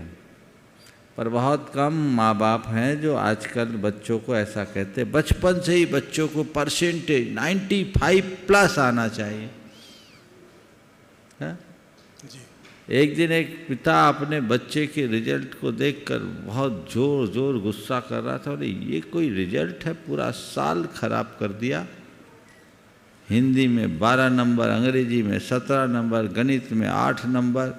पर बहुत कम माँ बाप हैं जो आजकल बच्चों को ऐसा कहते हैं। बचपन से ही बच्चों को परसेंटेज 95+ आना चाहिए। है? एक दिन एक पिता अपने बच्चे के रिजल्ट को देखकर बहुत जोर जोर गुस्सा कर रहा था। अरे ये कोई रिजल्ट है, पूरा साल खराब कर दिया। हिंदी में 12 नंबर, अंग्रेजी में 17 नंबर, गणित में 8 नंबर,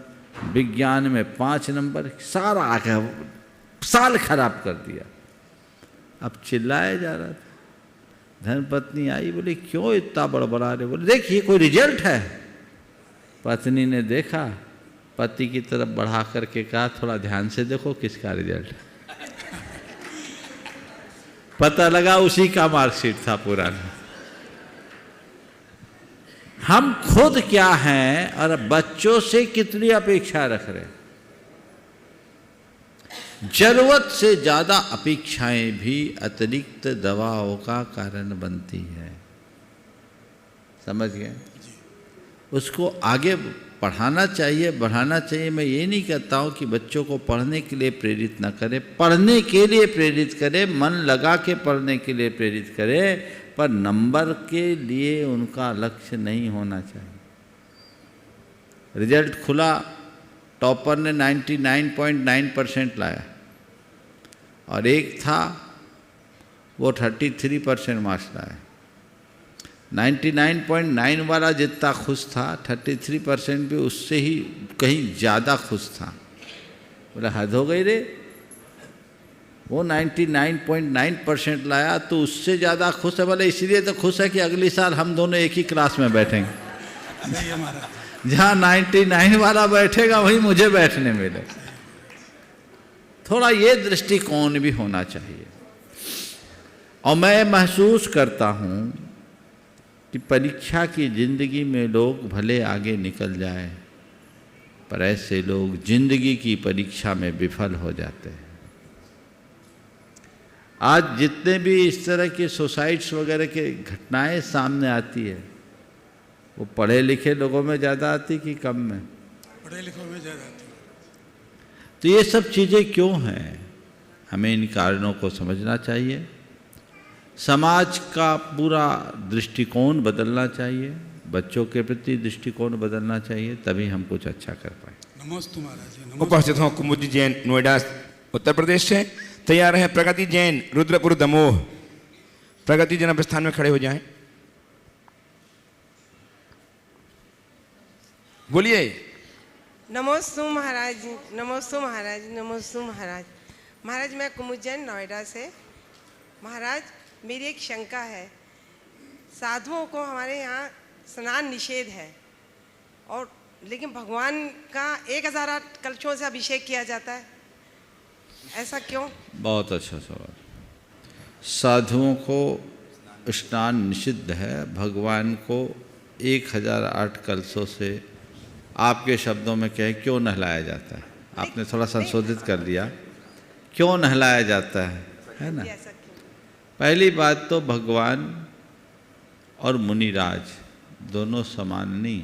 विज्ञान में 5 नंबर, सारा आगे साल खराब कर दिया। अब चिल्लाया जा रहा था। धर्मपत्नी आई, बोली क्यों इतना बड़बड़ा रहे। बोले देखिए कोई रिजल्ट है। पत्नी ने देखा, पति की तरफ बढ़ा करके कहा थोड़ा ध्यान से देखो किसका रिजल्ट है। पता लगा उसी का मार्कशीट था पुराना। हम खुद क्या हैं और बच्चों से कितनी अपेक्षा रख रहे हैं। जरूरत से ज़्यादा अपेक्षाएं भी अतिरिक्त दबाव का कारण बनती है। समझ गए? उसको आगे पढ़ाना चाहिए, बढ़ाना चाहिए। मैं ये नहीं कहता हूँ कि बच्चों को पढ़ने के लिए प्रेरित ना करें, पढ़ने के लिए प्रेरित करें, मन लगा के पढ़ने के लिए प्रेरित करें, पर नंबर के लिए उनका लक्ष्य नहीं होना चाहिए। रिजल्ट खुला, टॉपर ने 99.9% लाया और एक था वो 33% मार्क्स लाया। 99.9 वाला जितना खुश था, 33% भी उससे ही कहीं ज़्यादा खुश था। बोला हद हो गई रे, वो 99.9% लाया तो उससे ज़्यादा खुश है। बोले इसलिए तो खुश है कि अगली साल हम दोनों एक ही क्लास में बैठेंगे। जहाँ 99 वाला बैठेगा वहीं मुझे बैठने मिले। थोड़ा ये दृष्टिकोण भी होना चाहिए। और मैं महसूस करता हूँ कि परीक्षा की जिंदगी में लोग भले आगे निकल जाए, पर ऐसे लोग जिंदगी की परीक्षा में विफल हो जाते हैं। आज जितने भी इस तरह के सुसाइड्स वगैरह के घटनाएं सामने आती है, वो पढ़े लिखे लोगों में ज़्यादा आती कि कम में?
पढ़े लिखों में ज़्यादा आती।
तो ये सब चीज़ें क्यों हैं? हमें इन कारणों को समझना चाहिए। समाज का पूरा दृष्टिकोण बदलना चाहिए, बच्चों के प्रति दृष्टिकोण बदलना चाहिए, तभी हम कुछ अच्छा कर पाए।
नमस्ते महाराज जी।
उपस्थित हों कुमुद जैन, नोएडा उत्तर प्रदेश से। तैयार है प्रगति जैन, रुद्रपुर दमोह। प्रगति जैन स्थान में खड़े हो जाएं। बोलिए।
नमोस्तु महाराज, नमोस्तु महाराज, नमोस्तु महाराज। महाराज मैं कुमुद जैन, नोएडा से। महाराज मेरी एक शंका है। साधुओं को हमारे यहाँ स्नान निषेध है, और लेकिन भगवान का 1008 कलशों से अभिषेक किया जाता है, ऐसा क्यों?
बहुत अच्छा सवाल। साधुओं को स्नान निषिद्ध है, भगवान को 1008 कलशों से आपके शब्दों में कहे क्यों नहलाया जाता है? आपने थोड़ा संशोधित कर दिया, क्यों नहलाया जाता है ना? पहली बात तो भगवान और मुनिराज दोनों समान नहीं।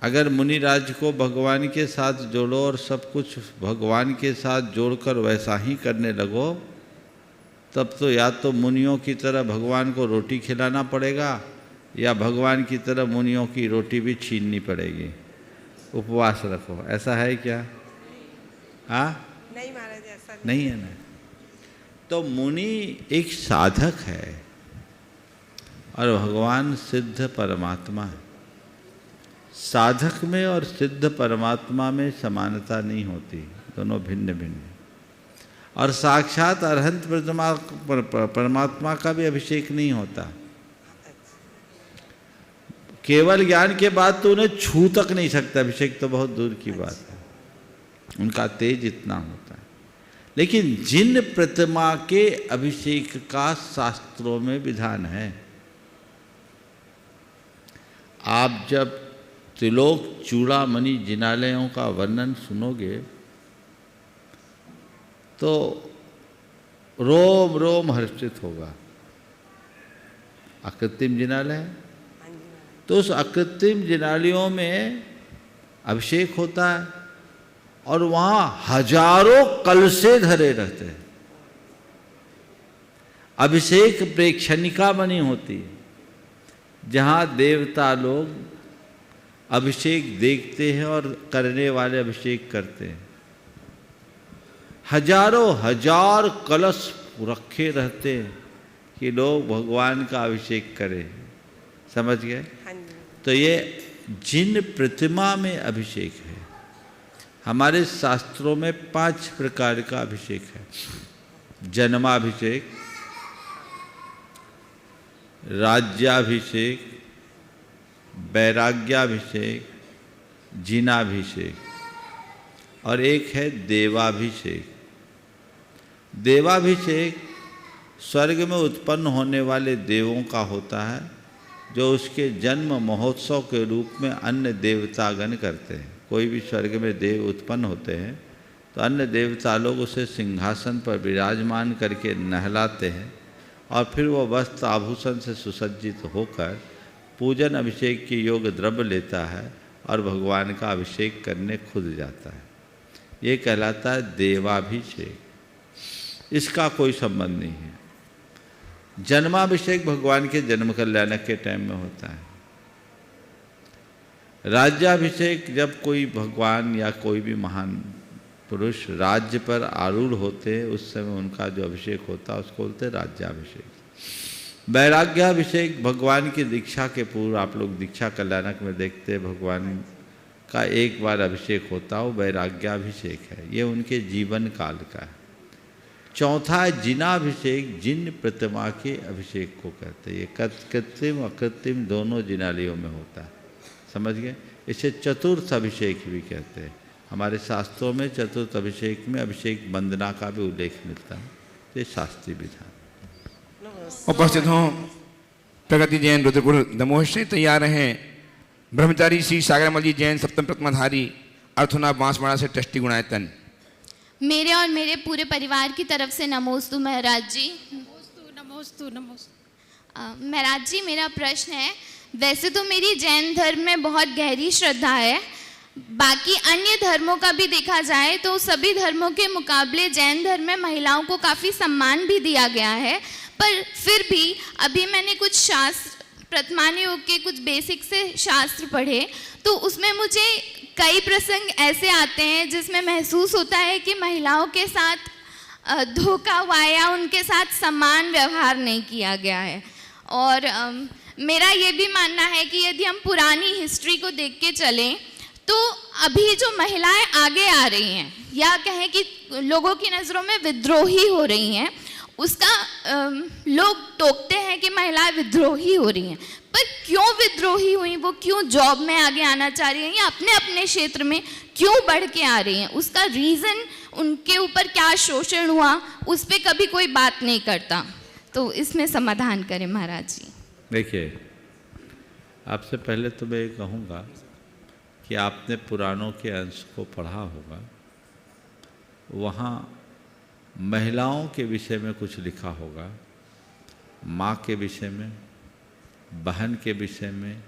अगर मुनिराज को भगवान के साथ जोड़ो और सब कुछ भगवान के साथ जोड़कर वैसा ही करने लगो, तब तो या तो मुनियों की तरह भगवान को रोटी खिलाना पड़ेगा, या भगवान की तरह मुनियों की रोटी भी छीननी पड़ेगी। उपवास रखो, ऐसा है क्या? हाँ
नहीं महाराज, ऐसा
नहीं है ना। तो मुनि एक साधक है और भगवान सिद्ध परमात्मा है। साधक में और सिद्ध परमात्मा में समानता नहीं होती, दोनों भिन्न भिन्न। और साक्षात अरहंत परमात्मा का भी अभिषेक नहीं होता। केवल ज्ञान के बाद तो उन्हें छू तक नहीं सकता, अभिषेक तो बहुत दूर की बात है, उनका तेज इतना होता है। लेकिन जिन प्रतिमा के अभिषेक का शास्त्रों में विधान है, आप जब त्रिलोक चूड़ामणि जिनालयों का वर्णन सुनोगे तो रोम रोम हर्षित होगा। अकृत्रिम जिनालय है, तो उस अकृत्रिम जिनालयों में अभिषेक होता है और वहाँ हजारों कलशे धरे रहते हैं। अभिषेक प्रेक्षणिका बनी होती है, जहाँ देवता लोग अभिषेक देखते हैं और करने वाले अभिषेक करते हैं। हजारों हजार कलश रखे रहते हैं कि लोग भगवान का अभिषेक करें। समझ गए? तो ये जिन प्रतिमा में अभिषेक है, हमारे शास्त्रों में 5 प्रकार का अभिषेक है। जन्माभिषेक, राज्याभिषेक, वैराग्याभिषेक, जिनाभिषेक और एक है देवाभिषेक। देवाभिषेक स्वर्ग में उत्पन्न होने वाले देवों का होता है, जो उसके जन्म महोत्सव के रूप में अन्य देवतागण करते हैं। कोई भी स्वर्ग में देव उत्पन्न होते हैं तो अन्य देवता लोग उसे सिंहासन पर विराजमान करके नहलाते हैं और फिर वो वस्त्र आभूषण से सुसज्जित होकर पूजन अभिषेक की योग द्रव्य लेता है और भगवान का अभिषेक करने खुद जाता है। ये कहलाता है देवाभिषेक। इसका कोई संबंध नहीं है। जन्माभिषेक भगवान के जन्म कल्याणक के टाइम में होता है। राज्याभिषेक जब कोई भगवान या कोई भी महान पुरुष राज्य पर आरूढ़ होते हैं, उस समय उनका जो अभिषेक होता है उसको बोलते हैं राज्याभिषेक। वैराग्याभिषेक भगवान की दीक्षा के पूर्व, आप लोग दीक्षा कल्याणक में देखते हैं भगवान का एक बार अभिषेक होता है, वो वैराग्याभिषेक है। ये उनके जीवन काल का है। चौथा है जिनाभिषेक, जिन प्रतिमा के अभिषेक को कहते हैं। ये कृत्रिम अकृत्रिम दोनों जिनालयों में होता है। समझ गए? इसे चतुर्थ अभिषेक भी कहते हैं। हमारे शास्त्रों में चतुर्थ अभिषेक में अभिषेक वंदना का भी उल्लेख मिलता है। ये शास्त्रीय विधान।
उपस्थित हों प्रगति जैन रुद्रपुर दमोह से तैयार हैं ब्रह्मचारी श्री सागरमल जी जैन सप्तम प्रतिमाधारी अर्थुना बांसवाड़ा से ट्रस्टी गुणायतन।
मेरे और मेरे पूरे परिवार की तरफ से नमोस्तु महाराज जी।
नमोस्तु नमोस्तु।
महाराज जी, मेरा प्रश्न है, वैसे तो मेरी जैन धर्म में बहुत गहरी श्रद्धा है, बाकी अन्य धर्मों का भी देखा जाए तो सभी धर्मों के मुकाबले जैन धर्म में महिलाओं को काफ़ी सम्मान भी दिया गया है, पर फिर भी अभी मैंने कुछ शास्त्र प्रतिमान योग के कुछ बेसिक से शास्त्र पढ़े तो उसमें मुझे कई प्रसंग ऐसे आते हैं जिसमें महसूस होता है कि महिलाओं के साथ धोखा हुआ या उनके साथ समान व्यवहार नहीं किया गया है। और मेरा ये भी मानना है कि यदि हम पुरानी हिस्ट्री को देख के चलें तो अभी जो महिलाएं आगे आ रही हैं या कहें कि लोगों की नज़रों में विद्रोही हो रही हैं, उसका लोग टोकते हैं कि महिलाएं विद्रोही हो रही हैं, पर क्यों विद्रोही हुई, वो क्यों जॉब में आगे आना चाह रही हैं या अपने अपने क्षेत्र में क्यों बढ़ के आ रही हैं, उसका रीज़न, उनके ऊपर क्या शोषण हुआ, उस पर कभी कोई बात नहीं करता। तो इसमें समाधान करें महाराज जी।
देखिए, आपसे पहले तो मैं ये कहूँगा कि आपने पुराणों के अंश को पढ़ा होगा, वहाँ महिलाओं के विषय में कुछ लिखा होगा, माँ के विषय में, बहन के विषय में,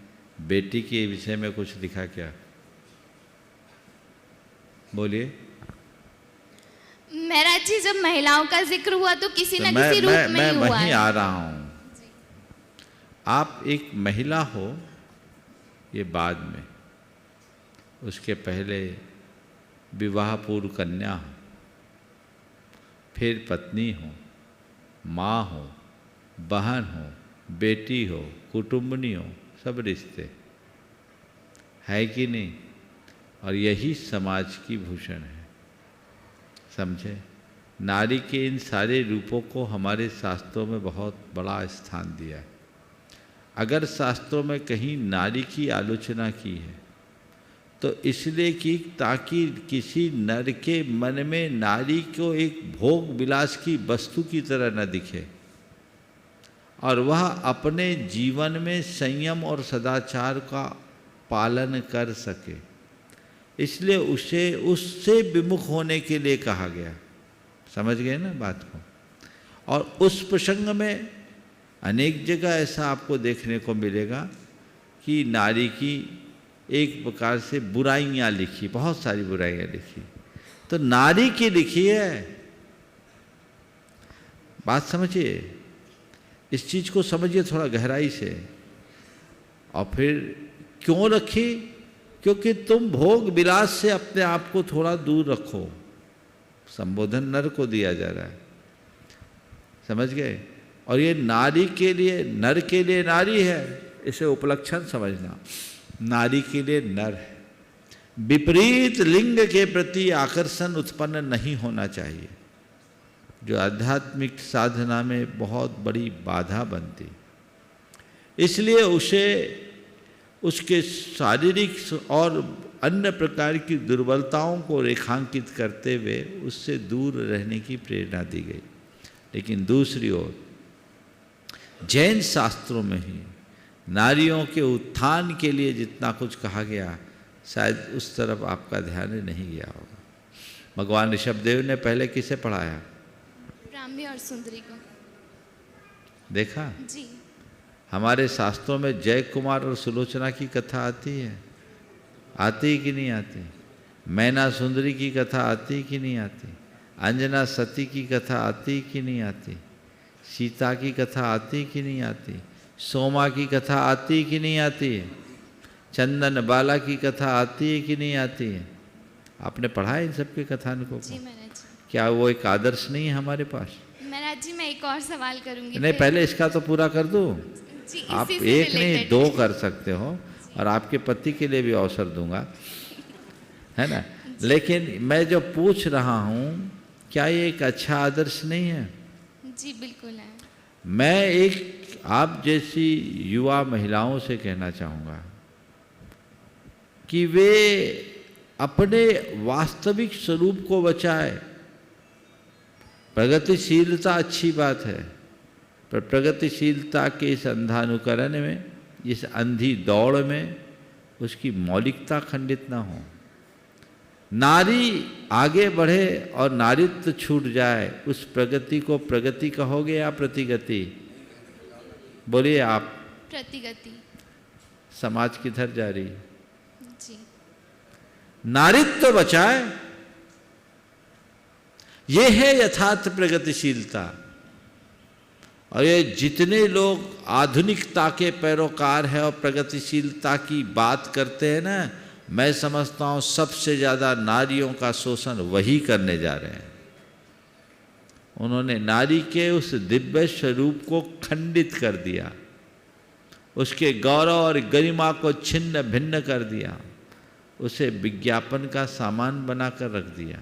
बेटी के विषय में कुछ लिखा क्या? बोलिए।
महाराज जी, जब महिलाओं का जिक्र हुआ तो किसी न
मैं,
किसी रूप में
मैं
ही हुआ
वहीं
है।
आ रहा हूँ। आप एक महिला हो, ये बाद में, उसके पहले विवाह पूर्व कन्या हो, फिर पत्नी हो, माँ हो, बहन हो, बेटी हो, कुटुंबनी हो, सब रिश्ते है कि नहीं? और यही समाज की भूषण है। समझे? नारी के इन सारे रूपों को हमारे शास्त्रों में बहुत बड़ा स्थान दिया है। अगर शास्त्रों में कहीं नारी की आलोचना की है तो इसलिए कि ताकि किसी नर के मन में नारी को एक भोग विलास की वस्तु की तरह न दिखे और वह अपने जीवन में संयम और सदाचार का पालन कर सके, इसलिए उसे उससे विमुख होने के लिए कहा गया। समझ गए ना बात को। और उस प्रसंग में अनेक जगह ऐसा आपको देखने को मिलेगा कि नारी की एक प्रकार से बुराइयां लिखी, बहुत सारी बुराइयां लिखी, तो नारी की लिखी है। बात समझिए, इस चीज को समझिए थोड़ा गहराई से। और फिर क्यों रखी? क्योंकि तुम भोग विलास से अपने आप को थोड़ा दूर रखो। संबोधन नर को दिया जा रहा है, समझ गए। और ये नारी के लिए, नर के लिए नारी है, इसे उपलक्षण समझना। नारी के लिए नर है। विपरीत लिंग के प्रति आकर्षण उत्पन्न नहीं होना चाहिए, जो आध्यात्मिक साधना में बहुत बड़ी बाधा बनती। इसलिए उसे उसके शारीरिक और अन्य प्रकार की दुर्बलताओं को रेखांकित करते हुए उससे दूर रहने की प्रेरणा दी गई। लेकिन दूसरी ओर जैन शास्त्रों में ही नारियों के उत्थान के लिए जितना कुछ कहा गया, शायद उस तरफ आपका ध्यान नहीं गया होगा। भगवान ऋषभदेव ने पहले किसे पढ़ाया?
ब्राह्मी और सुंदरी को।
देखा
जी।
हमारे शास्त्रों में जय कुमार और सुलोचना की कथा आती है, आती कि नहीं आती? मैना सुंदरी की कथा आती कि नहीं आती? अंजना सती की कथा आती कि नहीं आती? सीता की कथा आती कि नहीं आती? सोमा की कथा आती कि नहीं आती है? चंदन बाला की कथा आती है कि नहीं आती है? आपने पढ़ा है इन सब के कथानकों को?
जी महाराज जी।
क्या वो एक आदर्श नहीं है हमारे पास?
महाराज जी मैं एक और सवाल करूंगी।
नहीं, पहले इसका तो पूरा कर दूं।
जी,
आप
इसी से
एक नहीं
related।
2 कर सकते हो, और आपके पति के लिए भी अवसर दूंगा, है ना। लेकिन मैं जो पूछ रहा हूँ, क्या ये एक अच्छा आदर्श नहीं है?
जी बिल्कुल है।
मैं एक आप जैसी युवा महिलाओं से कहना चाहूँगा कि वे अपने वास्तविक स्वरूप को बचाए। प्रगतिशीलता अच्छी बात है, पर प्रगतिशीलता के इस अंधानुकरण में, इस अंधी दौड़ में उसकी मौलिकता खंडित ना हो। नारी आगे बढ़े और नारीत्व छूट जाए, उस प्रगति को प्रगति कहोगे या प्रतिगति? बोलिए आप।
प्रतिगति।
समाज किधर जा रही है?
जी।
नारीत्व बचाए, ये है यथार्थ प्रगतिशीलता। और ये जितने लोग आधुनिकता के पैरोकार हैं और प्रगतिशीलता की बात करते हैं ना, मैं समझता हूं सबसे ज़्यादा नारियों का शोषण वही करने जा रहे हैं। उन्होंने नारी के उस दिव्य स्वरूप को खंडित कर दिया, उसके गौरव और गरिमा को छिन्न भिन्न कर दिया, उसे विज्ञापन का सामान बनाकर रख दिया।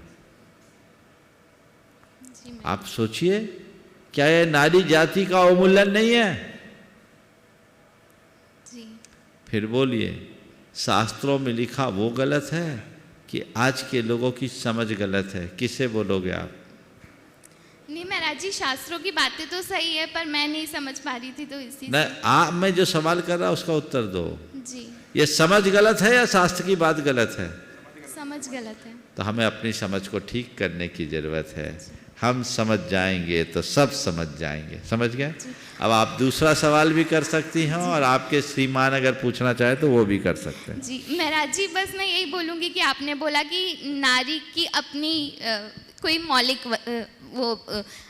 आप सोचिए, क्या यह नारी जाति का अवमूल्यन नहीं है?
जी।
फिर बोलिए, शास्त्रों में लिखा वो गलत है कि आज के लोगों की समझ गलत है? किसे बोलोगे आप?
नहीं महाराज जी, शास्त्रों की बातें तो सही है, पर मैं नहीं समझ पा रही थी, तो इसी
नहीं, मैं जो सवाल कर रहा हूं उसका उत्तर दो।
जी।
ये समझ गलत है या शास्त्र की बात गलत है?
समझ गलत है।
तो हमें अपनी समझ को ठीक करने की जरूरत है। हम समझ जाएंगे तो सब समझ जाएंगे। समझ गए? अब आप दूसरा सवाल भी कर सकती हैं, और आपके श्रीमान अगर पूछना चाहे तो वो भी कर सकते हैं।
जी महाराज जी, बस मैं यही बोलूँगी कि आपने बोला कि नारी की अपनी कोई मौलिक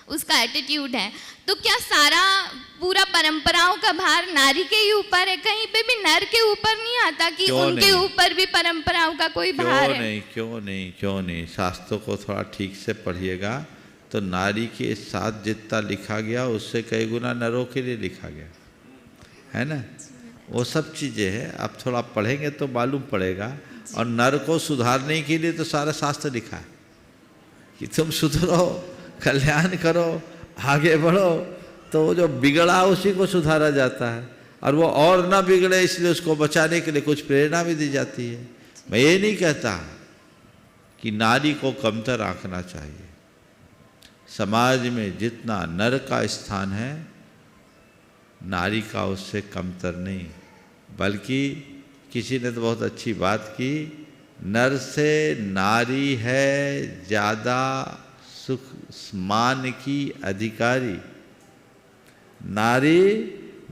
उसका एटीट्यूड है, तो क्या सारा पूरा परंपराओं का भार नारी के ही ऊपर है? कहीं पे भी नर के ऊपर नहीं आता कि उनके ऊपर भी परंपराओं का कोई भार है?
क्यों नहीं। शास्त्रों को थोड़ा ठीक से पढ़िएगा तो नारी के साथ जितना लिखा गया उससे कई गुना नरों के लिए लिखा गया है ना। वो सब चीज़ें हैं, आप थोड़ा पढ़ेंगे तो मालूम पड़ेगा। और नर को सुधारने के लिए तो सारा शास्त्र लिखा है कि तुम सुधरो, कल्याण करो, आगे बढ़ो, तो वो जो बिगड़ा उसी को सुधारा जाता है। और वो और ना बिगड़े इसलिए उसको बचाने के लिए कुछ प्रेरणा भी दी जाती है। मैं ये नहीं कहता कि नारी को कमतर आंकना चाहिए। समाज में जितना नर का स्थान है, नारी का उससे कमतर नहीं, बल्कि किसी ने तो बहुत अच्छी बात की, नर से नारी है ज़्यादा सुख मान की अधिकारी। नारी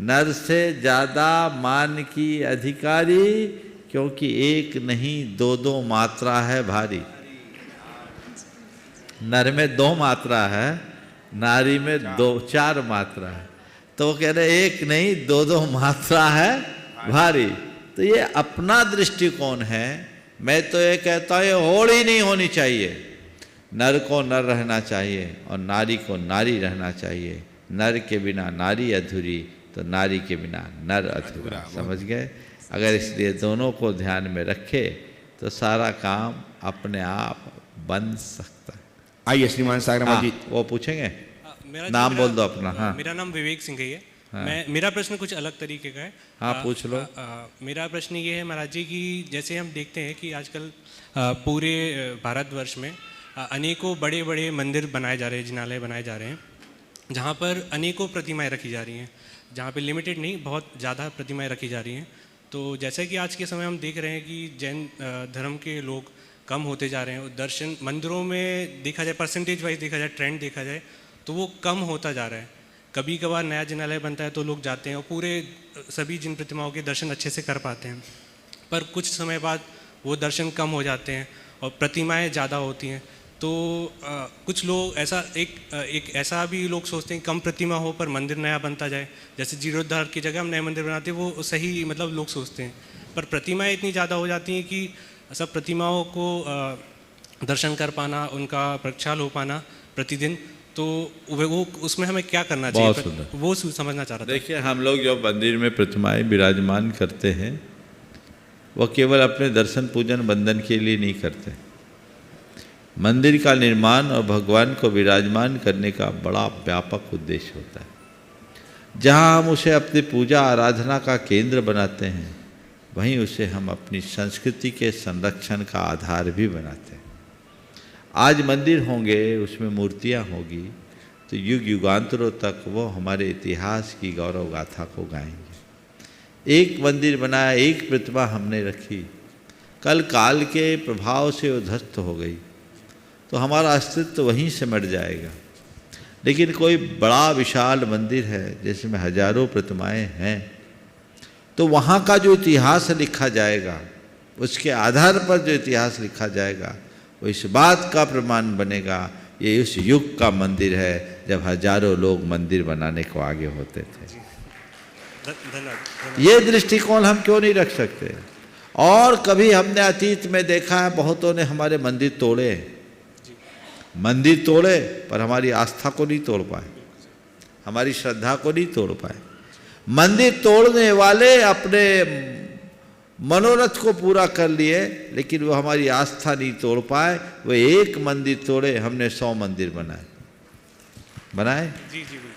नर से ज़्यादा मान की अधिकारी, क्योंकि एक नहीं दो दो मात्रा है भारी। नर में 2 मात्रा है, नारी में 4 मात्रा है। तो वो कह रहे एक नहीं 2 मात्रा है भारी। तो ये अपना दृष्टिकोण है। मैं तो ये कहता हूँ ये होड़ ही नहीं होनी चाहिए। नर को नर रहना चाहिए और नारी को नारी रहना चाहिए। नर के बिना नारी अधूरी, तो नारी के बिना नर अधूरा। समझ गए? अगर इसलिए दोनों को ध्यान में रखे तो सारा काम अपने आप बन सकता है।
आइए श्रीमान सागर जी,
वो पूछेंगे। नाम बोल दो अपना। हाँ,
मेरा नाम विवेक सिंह है।
हाँ।
मेरा प्रश्न कुछ अलग तरीके का है।
हाँ, पूछ लो।
मेरा प्रश्न ये है महाराज जी कि जैसे हम देखते हैं कि आजकल पूरे भारतवर्ष में अनेकों बड़े बड़े मंदिर बनाए जा रहे हैं, जिनालय बनाए जा रहे हैं, जहाँ पर अनेकों प्रतिमाएं रखी जा रही हैं, जहाँ पे लिमिटेड नहीं बहुत ज़्यादा प्रतिमाएं रखी जा रही हैं। तो जैसा कि आज के समय हम देख रहे हैं कि जैन धर्म के लोग कम होते जा रहे हैं। दर्शन मंदिरों में देखा जाए, परसेंटेज वाइज देखा जाए, ट्रेंड देखा जाए तो वो कम होता जा रहा है। कभी कभार नया जिनालय बनता है तो लोग जाते हैं और पूरे सभी जिन प्रतिमाओं के दर्शन अच्छे से कर पाते हैं, पर कुछ समय बाद वो दर्शन कम हो जाते हैं और प्रतिमाएं ज़्यादा होती हैं। तो कुछ लोग एक ऐसा भी लोग सोचते हैं कम प्रतिमा हो पर मंदिर नया बनता जाए, जैसे जीर्णोद्धार की जगह हम नए मंदिर बनाते हैं, वो सही मतलब लोग सोचते हैं। पर प्रतिमाएं इतनी ज़्यादा हो जाती हैं कि सब प्रतिमाओं को दर्शन कर पाना, उनका प्रक्षाल हो पाना प्रतिदिन, तो वो उसमें हमें क्या करना चाहिए, वो समझना चाह रहा था।
देखिए, हम लोग जो मंदिर में प्रतिमाएं विराजमान करते हैं वो केवल अपने दर्शन पूजन वंदन के लिए नहीं करते। मंदिर का निर्माण और भगवान को विराजमान करने का बड़ा व्यापक उद्देश्य होता है। जहाँ हम उसे अपनी पूजा आराधना का केंद्र बनाते हैं, वहीं उसे हम अपनी संस्कृति के संरक्षण का आधार भी बनाते हैं। आज मंदिर होंगे, उसमें मूर्तियाँ होगी, तो युग युगांतरों तक वो हमारे इतिहास की गौरव गाथा को गाएंगे। एक मंदिर बनाया, एक प्रतिमा हमने रखी, कल काल के प्रभाव से वो ध्वस्त हो गई तो हमारा अस्तित्व वहीं से मर जाएगा। लेकिन कोई बड़ा विशाल मंदिर है जिसमें हजारों प्रतिमाएं हैं, तो वहाँ का जो इतिहास लिखा जाएगा, उसके आधार पर जो इतिहास लिखा जाएगा, वो इस बात का प्रमाण बनेगा ये उस युग का मंदिर है जब हजारों लोग मंदिर बनाने को आगे होते थे। ये दृष्टिकोण हम क्यों नहीं रख सकते? और कभी हमने अतीत में देखा है बहुतों ने हमारे मंदिर तोड़े, मंदिर तोड़े पर हमारी आस्था को नहीं तोड़ पाए, हमारी श्रद्धा को नहीं तोड़ पाए। मंदिर तोड़ने वाले अपने मनोरथ को पूरा कर लिए, लेकिन वो हमारी आस्था नहीं तोड़ पाए। वो एक मंदिर तोड़े, हमने 100 मंदिर बनाए।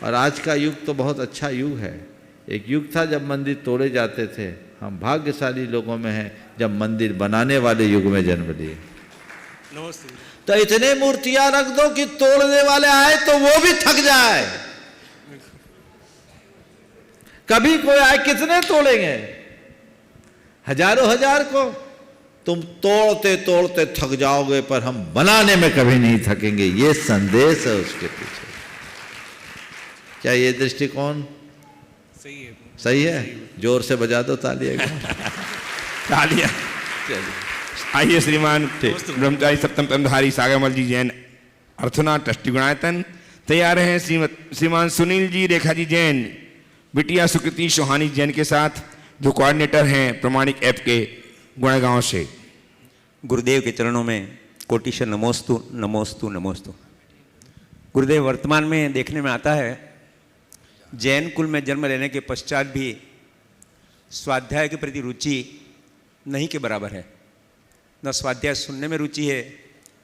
और आज का युग तो बहुत अच्छा युग है। एक युग था जब मंदिर तोड़े जाते थे। हम भाग्यशाली लोगों में हैं जब मंदिर बनाने वाले युग में जन्म लिए। तो इतने मूर्तियां रख दो कि तोड़ने वाले आए तो वो भी थक जाए। कभी कोई आए, कितने तोड़ेंगे? हजारों हजार को। तुम तोड़ते तोड़ते थक जाओगे पर हम बनाने में कभी नहीं थकेंगे। ये संदेश है उसके पीछे। क्या ये दृष्टिकोण
सही है?
सही है। जोर से बजा दो तालियां।
तालियां। आइए श्रीमान ब्रह्मचारी सप्तम परमधारी सागरमल जी जैन अर्थना ट्रस्टी गुणायतन तैयार हैं। श्रीमान सुनील जी रेखा जी जैन बिटिया सुकृति सोहानी जैन के साथ, जो कोऑर्डिनेटर हैं प्रमाणिक ऐप के गुड़गांव से।
गुरुदेव के चरणों में कोटिश नमोस्तु नमोस्तु नमोस्तु। गुरुदेव, वर्तमान में देखने में आता है जैन कुल में जन्म लेने के पश्चात भी स्वाध्याय के प्रति रुचि नहीं के बराबर है। न स्वाध्याय सुनने में रुचि है,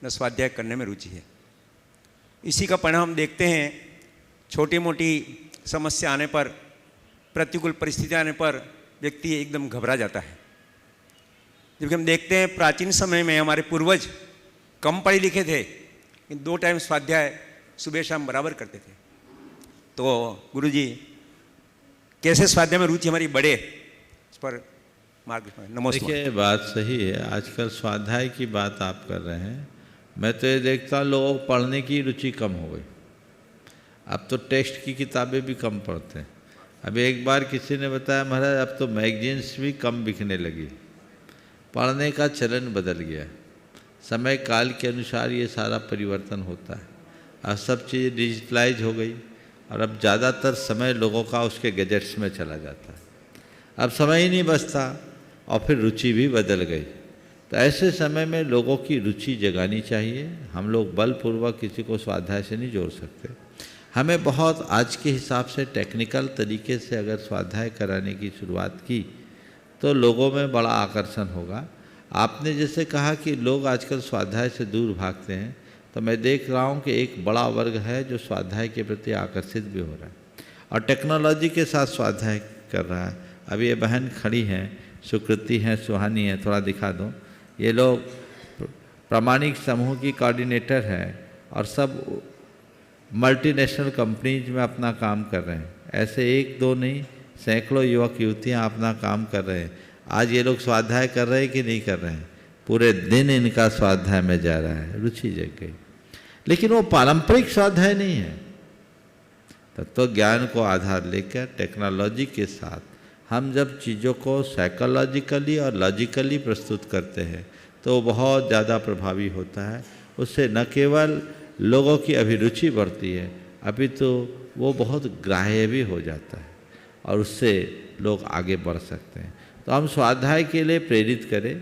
न स्वाध्याय करने में रुचि है। इसी का परिणाम देखते हैं, छोटी मोटी समस्या आने पर प्रतिकूल परिस्थिति आने पर व्यक्ति एकदम घबरा जाता है। जबकि हम देखते हैं प्राचीन समय में हमारे पूर्वज कम पढ़े लिखे थे, लेकिन 2 टाइम स्वाध्याय सुबह शाम बराबर करते थे। तो गुरुजी कैसे स्वाध्याय में रुचि हमारी बढ़े, इस पर मार्ग नमस्ते।
देखिए, बात सही है। आजकल स्वाध्याय की बात आप कर रहे हैं, मैं तो ये देखता हूँ लोगों को पढ़ने की रुचि कम हो गई। अब तो टेक्स्ट की किताबें भी कम पढ़ते हैं। अभी एक बार किसी ने बताया, महाराज अब तो मैगजीन्स भी कम बिकने लगी, पढ़ने का चलन बदल गया। समय काल के अनुसार ये सारा परिवर्तन होता है। अब सब चीज़ डिजिटलाइज हो गई और अब ज़्यादातर समय लोगों का उसके गैजेट्स में चला जाता है। अब समय ही नहीं बचता और फिर रुचि भी बदल गई। तो ऐसे समय में लोगों की रुचि जगानी चाहिए। हम लोग बलपूर्वक किसी को स्वाध्याय से नहीं जोड़ सकते। हमें बहुत आज के हिसाब से टेक्निकल तरीके से अगर स्वाध्याय कराने की शुरुआत की तो लोगों में बड़ा आकर्षण होगा। आपने जैसे कहा कि लोग आजकल स्वाध्याय से दूर भागते हैं, तो मैं देख रहा हूँ कि एक बड़ा वर्ग है जो स्वाध्याय के प्रति आकर्षित भी हो रहा है और टेक्नोलॉजी के साथ स्वाध्याय कर रहा है। अभी ये बहन खड़ी हैं, सुकृति हैं, सुहानी हैं, थोड़ा दिखा दो। ये लोग प्रामाणिक समूह की कोऑर्डिनेटर हैं और सब मल्टीनेशनल कंपनीज में अपना काम कर रहे हैं। ऐसे 1-2 नहीं, सैकड़ों युवक युवतियाँ अपना काम कर रहे हैं। आज ये लोग स्वाध्याय कर रहे हैं कि नहीं कर रहे हैं? पूरे दिन इनका स्वाध्याय में जा रहा है, रुचि जग गई। लेकिन वो पारंपरिक स्वाध्याय नहीं है। तत्व ज्ञान को आधार लेकर टेक्नोलॉजी के साथ हम जब चीज़ों को साइकोलॉजिकली और लॉजिकली प्रस्तुत करते हैं तो बहुत ज़्यादा प्रभावी होता है। उससे न केवल लोगों की अभिरुचि बढ़ती है, अभी तो वो बहुत ग्राह्य भी हो जाता है और उससे लोग आगे बढ़ सकते हैं। तो हम स्वाध्याय के लिए प्रेरित करें,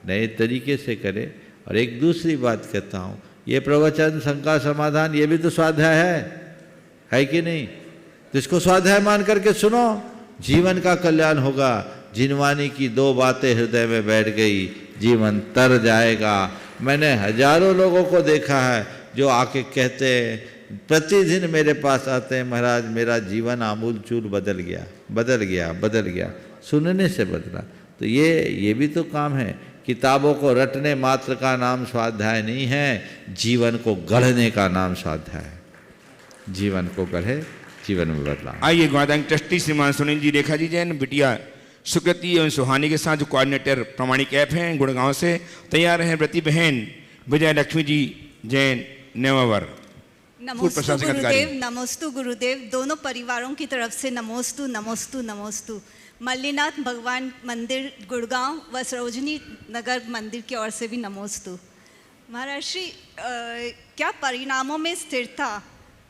नए तरीके से करें। और एक दूसरी बात कहता हूँ, ये प्रवचन, शंका समाधान, ये भी तो स्वाध्याय है कि नहीं? तो इसको स्वाध्याय मान करके सुनो, जीवन का कल्याण होगा। जिनवानी की 2 बातें हृदय में बैठ गई, जीवन तर जाएगा। मैंने हजारों लोगों को देखा है जो आके कहते हैं, प्रतिदिन मेरे पास आते हैं, महाराज मेरा जीवन आमूल चूल बदल गया, बदल गया, बदल गया। सुनने से बदला। तो ये भी तो काम है। किताबों को रटने मात्र का नाम स्वाध्याय नहीं है, जीवन को गढ़ने का नाम स्वाध्याय है। जीवन को गढ़े, जीवन में बदलाव।
आइए गोदांग ट्रस्टी श्रीमान सुनील जी, रेखा जी जैन, बिटिया सुकृति एवं सुहानी के साथ जो कोऑर्डिनेटर प्रामाणिक ऐप हैं गुड़गांव से तैयार हैं, व्रती बहन विजय लक्ष्मी जी जैन नेवावर।
नमोस्तु गुरुदेव, नमोस्तु गुरुदेव। दोनों परिवारों की तरफ से नमोस्तु नमोस्तु नमोस्तु। मल्लीनाथ भगवान मंदिर गुड़गांव व सरोजनी नगर मंदिर की ओर से भी नमोस्तु। महाराज श्री, क्या परिणामों में स्थिरता,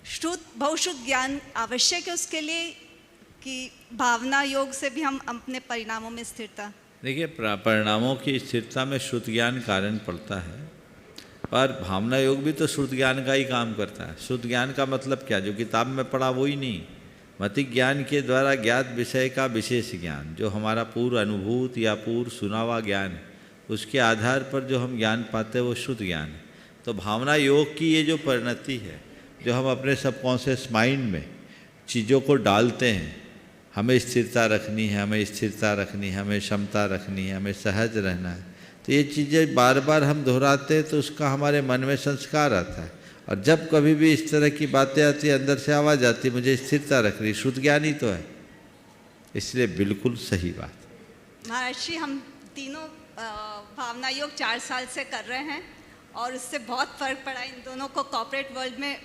शुद्ध बहुशुद्ध ज्ञान आवश्यक है उसके लिए, कि भावना योग से भी हम अपने परिणामों में स्थिरता?
देखिए, परिणामों की स्थिरता में शुद्ध ज्ञान कारण पड़ता है, पर भावना योग भी तो शुद्ध ज्ञान का ही काम करता है। शुद्ध ज्ञान का मतलब क्या? जो किताब में पढ़ा वो ही नहीं, मतिक ज्ञान के द्वारा ज्ञात विषय का विशेष ज्ञान, जो हमारा पूर्व अनुभूत या पूर्व सुना हुआ ज्ञान है, उसके आधार पर जो हम ज्ञान पाते हैं वो शुद्ध ज्ञान है। तो भावना योग की ये जो परिणति है, जो हम अपने सबकॉन्शियस माइंड में चीज़ों को डालते हैं, हमें स्थिरता रखनी है, हमें स्थिरता रखनी है, हमें क्षमता रखनी है, हमें सहज रहना है, तो ये चीज़ें बार बार हम दोहराते हैं तो उसका हमारे मन में संस्कार आता है। और जब कभी भी इस तरह की बातें आती है, अंदर से आवाज़ आती है, मुझे स्थिरता रख रही, शुद्ध ज्ञान ही तो है। इसलिए बिल्कुल सही बात।
महाराज जी, हम तीनों भावना योग 4 साल से कर रहे हैं और उससे बहुत फर्क पड़ा। इन दोनों को कॉर्पोरेट वर्ल्ड में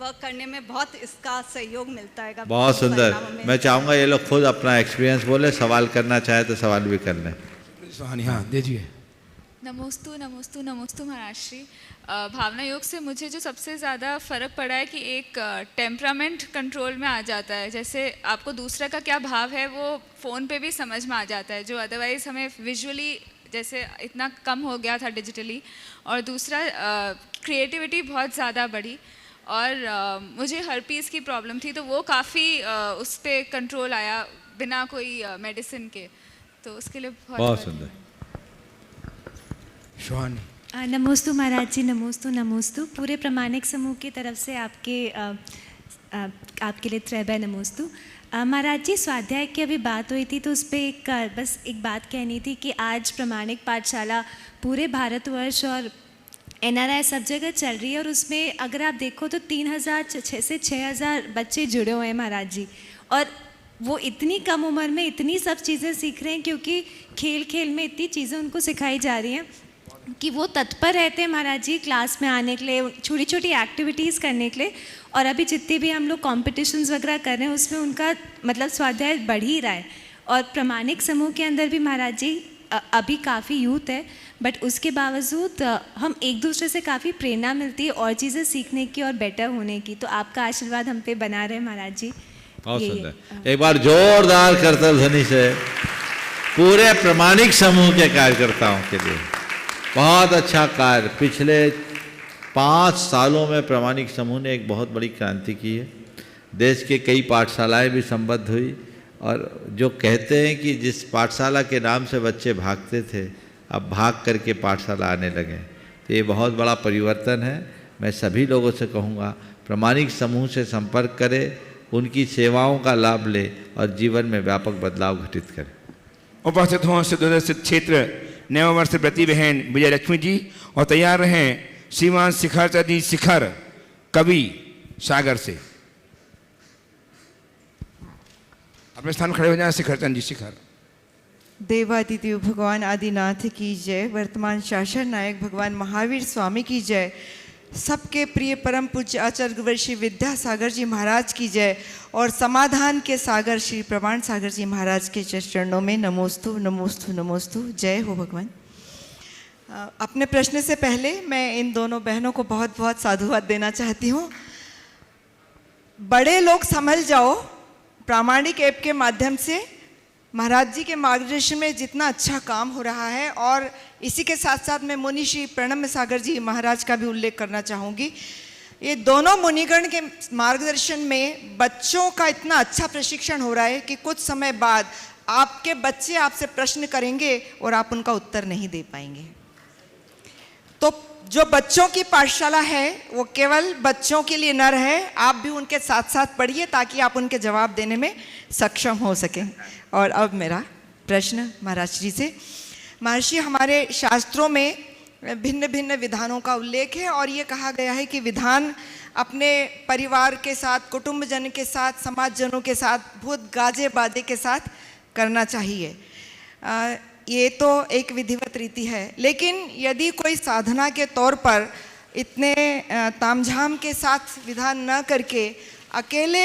वर्क करने में बहुत इसका सहयोग मिलता है।
बहुत सुंदर। मैं चाहूँगा ये लोग खुद अपना एक्सपीरियंस बोले, सवाल करना चाहे तो सवाल भी कर लें।
सुहानी, हाँ दीजिए।
नमोस्तु नमोस्तु नमोस्तु महाराज श्री। भावना योग से मुझे जो सबसे ज़्यादा फ़र्क पड़ा है कि एक टेम्परामेंट कंट्रोल में आ जाता है। जैसे आपको दूसरे का क्या भाव है वो फ़ोन पे भी समझ में आ जाता है, जो अदरवाइज़ हमें विजुअली जैसे इतना कम हो गया था डिजिटली। और दूसरा क्रिएटिविटी बहुत ज़्यादा बढ़ी। और मुझे हर्पीस की प्रॉब्लम थी, तो वो काफ़ी उस पर कंट्रोल आया बिना कोई मेडिसिन के, तो उसके लिए बहुत
सुंदर।
नमोस्तु महाराज जी, नमोस्तु नमोस्तु। पूरे प्रामाणिक समूह की तरफ से आपके लिए त्रैबय नमोस्तु। महाराज जी, स्वाध्याय की अभी बात हुई थी तो उस पर बस एक बात कहनी थी कि आज प्रमाणिक पाठशाला पूरे भारतवर्ष और NRI सब जगह चल रही है, और उसमें अगर आप देखो तो 3000 से 6000 बच्चे जुड़े हुए हैं महाराज जी, और वो इतनी कम उम्र में इतनी सब चीज़ें सीख रहे हैं, क्योंकि खेल खेल में इतनी चीज़ें उनको सिखाई जा रही हैं कि वो तत्पर रहते हैं महाराज जी क्लास में आने के लिए, छोटी छोटी एक्टिविटीज़ करने के लिए। और अभी जितने भी हम लोग कॉम्पिटिशन्स वगैरह कर रहे हैं उसमें उनका मतलब स्वाध्याय बढ़ ही रहा है। और प्रमाणिक समूह के अंदर भी महाराज जी अभी काफ़ी यूथ है, बट उसके बावजूद हम एक दूसरे से काफ़ी प्रेरणा मिलती है और चीज़ें सीखने की और बेटर होने की। तो आपका आशीर्वाद हम पे बना रहे महाराज जी।
बहुत सुंदर, एक बार जोरदार करतल ध्वनि से पूरे प्रमाणिक समूह के कार्यकर्ताओं के लिए बहुत अच्छा कार्य। पिछले 5 सालों में प्रमाणिक समूह ने एक बहुत बड़ी क्रांति की है। देश के कई पाठशालाएं भी संबद्ध हुई, और जो कहते हैं कि जिस पाठशाला के नाम से बच्चे भागते थे अब भाग करके पाठशाला आने लगे, तो ये बहुत बड़ा परिवर्तन है। मैं सभी लोगों से कहूँगा प्रमाणिक समूह से संपर्क करें, उनकी सेवाओं का लाभ ले और जीवन में व्यापक बदलाव घटित करें।
उपस्थित हों सिद्धोदय क्षेत्र नववर्ष प्रति बहन विजय लक्ष्मी जी, और तैयार रहें श्रीमान शिखर चंद शिखर कवि सागर से। अपने स्थान खड़े हो जाए शिखर चंद जी शिखर।
देवादिदेव भगवान आदिनाथ की जय। वर्तमान शासन नायक भगवान महावीर स्वामी की जय। सबके प्रिय परम पूज्य आचार्य गुरुवर श्री विद्यासागर जी महाराज की जय। और समाधान के सागर श्री प्रमाण सागर जी महाराज के चरणों में नमोस्तु नमोस्तु नमोस्तु। जय हो भगवान। अपने प्रश्न से पहले मैं इन दोनों बहनों को बहुत बहुत साधुवाद देना चाहती हूँ। बड़े लोग संभल जाओ प्रामाणिक ऐप के माध्यम से महाराज जी के मार्गदर्शन में जितना अच्छा काम हो रहा है, और इसी के साथ साथ मैं मुनि श्री प्रणम सागर जी महाराज का भी उल्लेख करना चाहूँगी। ये दोनों मुनिगण के मार्गदर्शन में बच्चों का इतना अच्छा प्रशिक्षण हो रहा है कि कुछ समय बाद आपके बच्चे आपसे प्रश्न करेंगे और आप उनका उत्तर नहीं दे पाएंगे। तो जो बच्चों की पाठशाला है वो केवल बच्चों के लिए न रहे, आप भी उनके साथ साथ पढ़िए ताकि आप उनके जवाब देने में सक्षम हो सकें। और अब मेरा प्रश्न महाराज जी से। महर्षि, हमारे शास्त्रों में भिन्न भिन्न विधानों का उल्लेख है, और ये कहा गया है कि विधान अपने परिवार के साथ, कुटुंबजन के साथ, समाजजनों के साथ, बहुत गाजे बाजे के साथ करना चाहिए। ये तो एक विधिवत रीति है, लेकिन यदि कोई साधना के तौर पर इतने तामझाम के साथ विधान न करके अकेले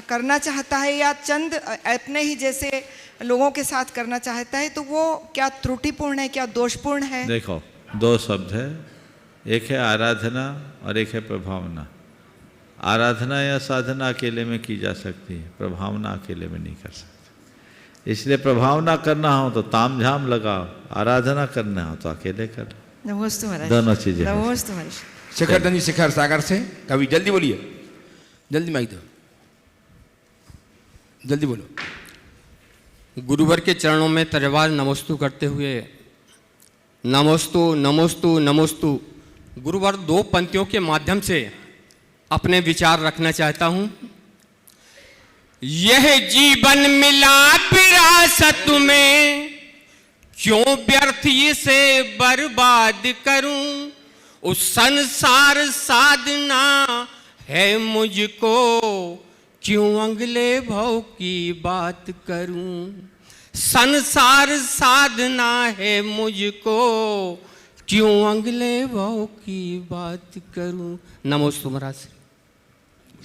करना चाहता है या चंद अपने ही जैसे लोगों के साथ करना चाहता है, तो वो क्या त्रुटिपूर्ण है, क्या दोषपूर्ण है?
देखो, 2 शब्द है, एक है आराधना और एक है प्रभावना। आराधना या साधना अकेले में की जा सकती है, प्रभावना अकेले में नहीं कर सकते। इसलिए प्रभावना करना हो तो तामझाम लगाओ, आराधना करना हो तो अकेले कर लो।
नमस्ते महाराज।
दोनों चीजें।
नमस्ते महाराज।
शिखर चंद जी शिखर सागर से कवि, जल्दी बोलिए, जल्दी माइक दो, जल्दी बोलो।
गुरुवर के चरणों में तरवार नमस्तु करते हुए नमस्तु नमस्तु नमस्तु। गुरुवर 2 पंक्तियों के माध्यम से अपने विचार रखना चाहता हूँ। यह जीवन मिला विरासत में, क्यों व्यर्थ इसे बर्बाद करूं। उस संसार साधना है मुझको, क्यों अगले भव की बात करूं। संसार साधना है मुझको, क्यों अगले भव की बात करूं। नमोस्तु महाराज।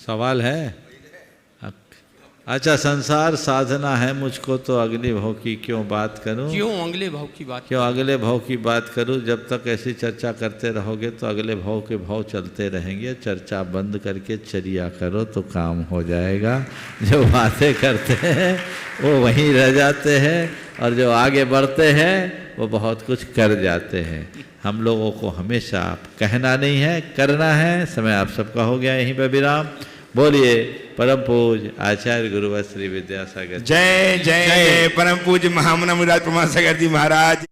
सवाल है? अच्छा, संसार साधना है मुझको तो अगले भव की क्यों बात करूं,
क्यों अगले भव की बात,
क्यों अगले भव की बात करूं। जब तक ऐसी चर्चा करते रहोगे तो अगले भव के भव चलते रहेंगे। चर्चा बंद करके चर्या करो तो काम हो जाएगा। जो बातें करते हैं वो वहीं रह जाते हैं, और जो आगे बढ़ते हैं वो बहुत कुछ कर जाते हैं। हम लोगों को हमेशा कहना नहीं है, करना है। समय आप सबका हो गया, यहीं पर विराम। बोलिए परम पूज्य आचार्य गुरुवर श्री विद्यासागर।
जय जय परम पूज्य महामना मुराद प्रमाण सागर जी महाराज।